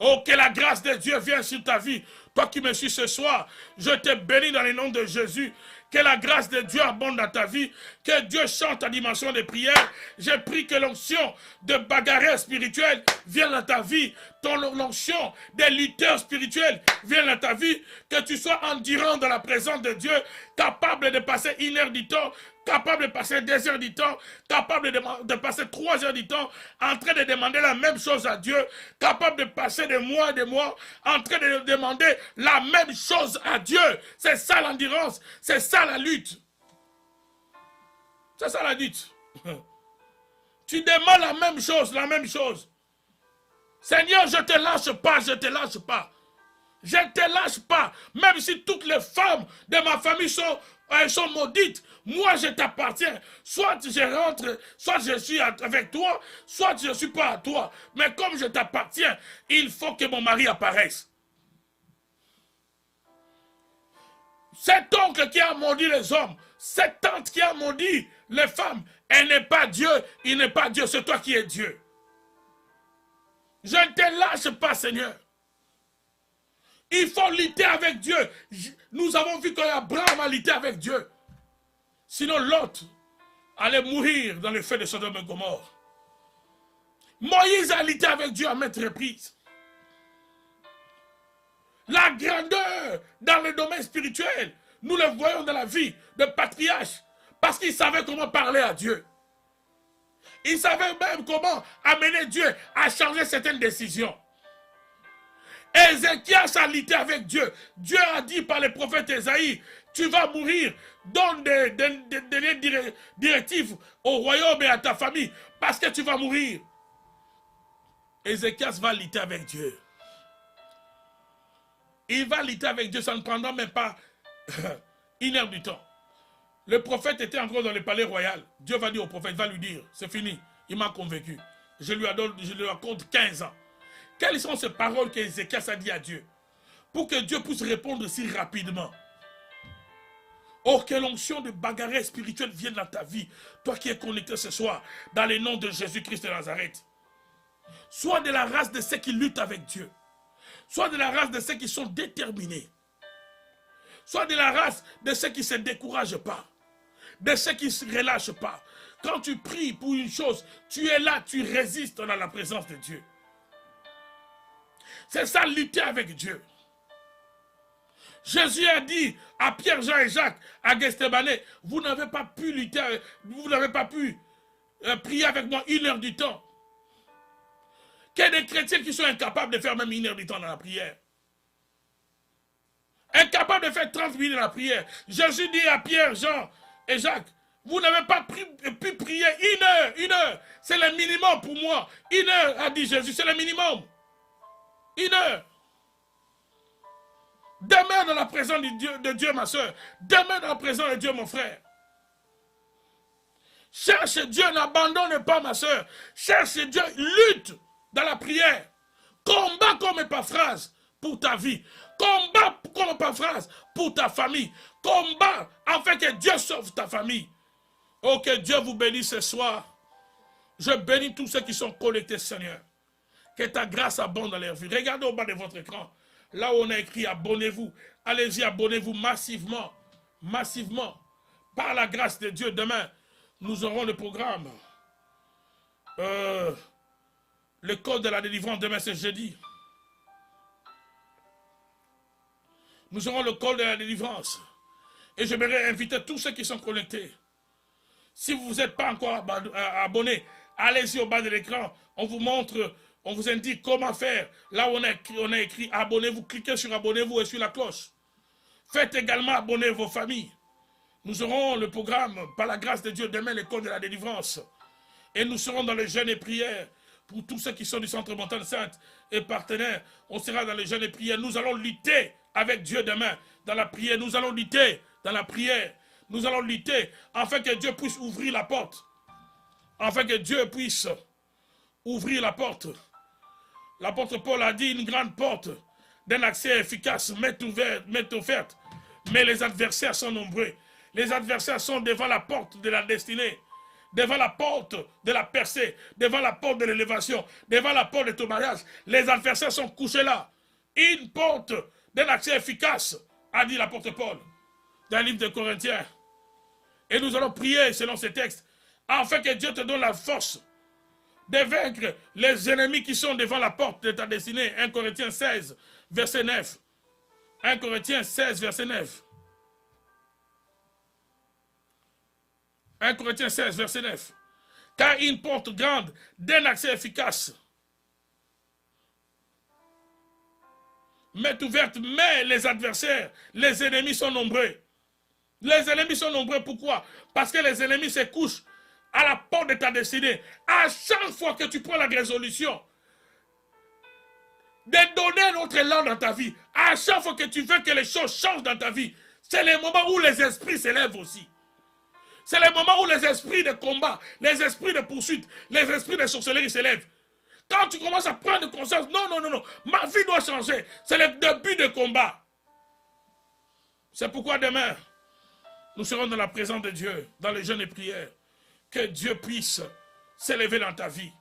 Oh, que la grâce de Dieu vienne sur ta vie. Toi qui me suis ce soir, je te bénis dans le nom de Jésus. Que la grâce de Dieu abonde dans ta vie. Que Dieu chante ta dimension de prière. J'ai pris que l'onction de bagarreur spirituel vienne dans ta vie. L'onction des lutteurs spirituels vienne dans ta vie. Que tu sois endurant dans la présence de Dieu. Capable de passer 1 heure du temps. Capable de passer 2 heures du temps. Capable de passer 3 heures du temps. En train de demander la même chose à Dieu. Capable de passer des mois et des mois. En train de demander la même chose à Dieu. C'est ça l'endurance. C'est ça la lutte. C'est ça la lutte. Tu demandes la même chose, la même chose. Seigneur, je ne te lâche pas, je ne te lâche pas. Je ne te lâche pas. Même si toutes les femmes de ma famille sont maudites, moi je t'appartiens. Soit je rentre, soit je suis avec toi, soit je ne suis pas à toi. Mais comme je t'appartiens, il faut que mon mari apparaisse. Cet oncle qui a maudit les hommes, cette tante qui a maudit les femmes, elle n'est pas Dieu, il n'est pas Dieu, c'est toi qui es Dieu. Je ne te lâche pas, Seigneur. Il faut lutter avec Dieu. Nous avons vu qu'Abraham a lutté avec Dieu. Sinon, Lot allait mourir dans le feu de Sodome et Gomorrhe. Moïse a lutté avec Dieu à maintes reprises. La grandeur dans le domaine spirituel, nous le voyons dans la vie de patriarche, parce qu'il savait comment parler à Dieu. Il savait même comment amener Dieu à changer certaines décisions. Ézéchias a lutté avec Dieu. Dieu a dit par le prophète Ésaïe, tu vas mourir, donne des directives au royaume et à ta famille, parce que tu vas mourir. Ézéchias va lutter avec Dieu. Il va lutter avec Dieu, ça ne prendra même pas 1 heure du temps. Le prophète était encore dans le palais royal. Dieu va dire au prophète, va lui dire, c'est fini, il m'a convaincu. Je lui accorde 15 ans. Quelles sont ces paroles qu'Ézéchias a dit à Dieu? Pour que Dieu puisse répondre si rapidement. Oh, que l'onction de bagarre spirituelle vienne dans ta vie. Toi qui es connecté ce soir, dans le nom de Jésus-Christ de Nazareth. Sois de la race de ceux qui luttent avec Dieu. Sois de la race de ceux qui sont déterminés. Sois de la race de ceux qui ne se découragent pas. De ceux qui ne se relâchent pas. Quand tu pries pour une chose, tu es là, tu résistes dans la présence de Dieu. C'est ça, lutter avec Dieu. Jésus a dit à Pierre, Jean et Jacques, à Gethsémani, vous n'avez pas pu lutter, vous n'avez pas pu prier avec moi 1 heure du temps. Qu'il y a des chrétiens qui sont incapables de faire même 1 heure du temps dans la prière. Incapables de faire 30 minutes dans la prière. Jésus dit à Pierre, Jean et Jacques, vous n'avez pas pu prier 1 heure. C'est le minimum pour moi. 1 heure, a dit Jésus, c'est le minimum. 1 heure. Demeure dans la présence de Dieu, ma soeur. Demeure dans la présence de Dieu, mon frère. Cherche Dieu, n'abandonne pas, ma soeur. Cherche Dieu, lutte dans la prière. Combat comme Épaphras pour ta vie. Combat comme Épaphras pour ta famille. Combat afin que Dieu sauve ta famille. Oh, que Dieu vous bénisse ce soir. Je bénis tous ceux qui sont connectés, Seigneur. Que ta grâce abonde dans leur vie. Regardez au bas de votre écran. Là où on a écrit abonnez-vous. Allez-y, abonnez-vous massivement. Massivement. Par la grâce de Dieu, demain, nous aurons le programme. Le code de la délivrance, demain c'est jeudi. Nous aurons le code de la délivrance. Et j'aimerais inviter tous ceux qui sont connectés. Si vous n'êtes pas encore abonnés, allez-y au bas de l'écran. On vous montre, on vous indique comment faire. Là où on a écrit abonnez-vous, cliquez sur abonnez-vous et sur la cloche. Faites également abonner vos familles. Nous aurons le programme, par la grâce de Dieu, demain, le code de la délivrance. Et nous serons dans les jeûnes et prières. Pour tous ceux qui sont du Centre Montagne Sainte et partenaires, on sera dans les jeûnes et prières. Nous allons lutter avec Dieu demain dans la prière. Nous allons lutter dans la prière. Nous allons lutter afin que Dieu puisse ouvrir la porte. Afin que Dieu puisse ouvrir la porte. L'apôtre Paul a dit une grande porte d'un accès efficace m'est offerte. Mais les adversaires sont nombreux. Les adversaires sont devant la porte de la destinée. Devant la porte de la percée, devant la porte de l'élévation, devant la porte de ton mariage. Les adversaires sont couchés là. Une porte d'un accès efficace, a dit l'apôtre Paul, dans le livre de Corinthiens. Et nous allons prier selon ces textes, afin que Dieu te donne la force de vaincre les ennemis qui sont devant la porte de ta destinée. 1 Corinthiens 16, verset 9. 1 Corinthiens 16, verset 9. 1 Corinthiens 16, verset 9. Car une porte grande d'un accès efficace m'est ouverte, mais les adversaires, les ennemis sont nombreux. Les ennemis sont nombreux, pourquoi? Parce que les ennemis se couchent à la porte de ta destinée. À chaque fois que tu prends la résolution de donner un autre élan dans ta vie, à chaque fois que tu veux que les choses changent dans ta vie, c'est le moment où les esprits s'élèvent aussi. C'est le moment où les esprits de combat, les esprits de poursuite, les esprits de sorcellerie s'élèvent. Quand tu commences à prendre conscience, non, ma vie doit changer. C'est le début de combat. C'est pourquoi demain, nous serons dans la présence de Dieu, dans les jeûnes et prières. Que Dieu puisse s'élever dans ta vie.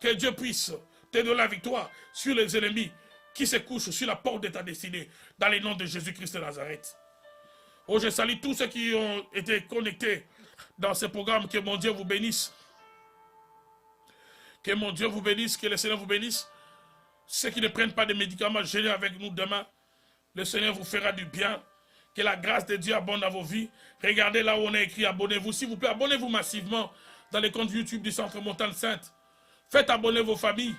Que Dieu puisse te donner la victoire sur les ennemis qui se couchent sur la porte de ta destinée, dans le nom de Jésus-Christ de Nazareth. Oh, je salue tous ceux qui ont été connectés dans ce programme. Que mon Dieu vous bénisse. Que mon Dieu vous bénisse, que le Seigneur vous bénisse. Ceux qui ne prennent pas de médicaments, gênez avec nous demain. Le Seigneur vous fera du bien. Que la grâce de Dieu abonde dans vos vies. Regardez là où on a écrit abonnez-vous. S'il vous plaît, abonnez-vous massivement dans les comptes YouTube du Centre Montagne Sainte. Faites abonner vos familles.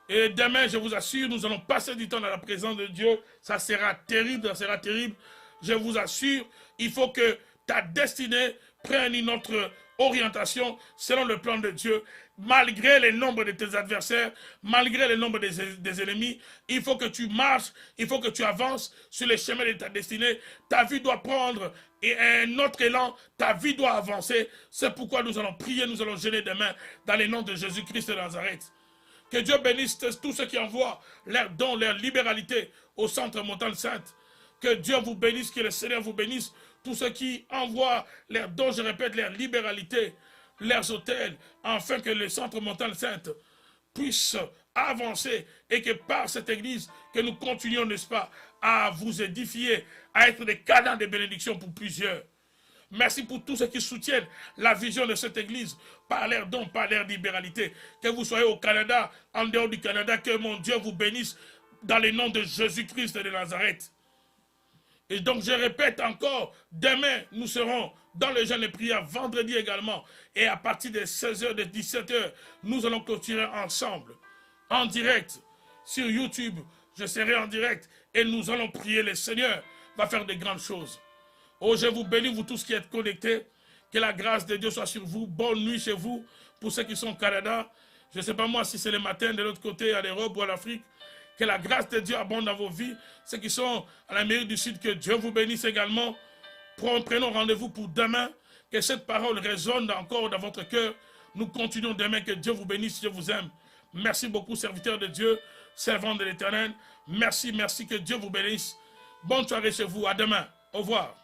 Et demain, je vous assure, nous allons passer du temps dans la présence de Dieu. Ça sera terrible, ça sera terrible. Je vous assure, il faut que ta destinée prenne une autre orientation selon le plan de Dieu. Malgré le nombre de tes adversaires, malgré le nombre des ennemis, il faut que tu marches, il faut que tu avances sur les chemins de ta destinée. Ta vie doit prendre un autre élan, ta vie doit avancer. C'est pourquoi nous allons prier, nous allons jeûner demain dans le nom de Jésus-Christ de Nazareth. Que Dieu bénisse tous ceux qui envoient leurs dons, leur libéralité au Centre Montagne Sainte. Que Dieu vous bénisse, que le Seigneur vous bénisse. Tous ceux qui envoient leurs dons, je répète, leur libéralité, leurs hôtels, afin que le Centre Montagne Sainte puisse avancer et que par cette église, que nous continuions, n'est-ce pas, à vous édifier, à être des canaux de bénédiction pour plusieurs. Merci pour tous ceux qui soutiennent la vision de cette église par leurs dons, par leur libéralité. Que vous soyez au Canada, en dehors du Canada, que mon Dieu vous bénisse dans le nom de Jésus-Christ de Nazareth. Et donc je répète encore, demain nous serons dans le jeûne et prière, vendredi également. Et à partir de 16h, de 17h, nous allons clôturer ensemble, en direct, sur YouTube. Je serai en direct et nous allons prier. Le Seigneur va faire de grandes choses. Oh, je vous bénis, vous tous qui êtes connectés. Que la grâce de Dieu soit sur vous. Bonne nuit chez vous. Pour ceux qui sont au Canada, je ne sais pas moi si c'est le matin de l'autre côté, à l'Europe ou à l'Afrique. Que la grâce de Dieu abonde dans vos vies. Ceux qui sont à l'Amérique du Sud, que Dieu vous bénisse également. Prenons rendez-vous pour demain. Que cette parole résonne encore dans votre cœur. Nous continuons demain. Que Dieu vous bénisse. Je vous aime. Merci beaucoup, serviteurs de Dieu, servants de l'Éternel. Merci, merci. Que Dieu vous bénisse. Bonne soirée chez vous. À demain. Au revoir.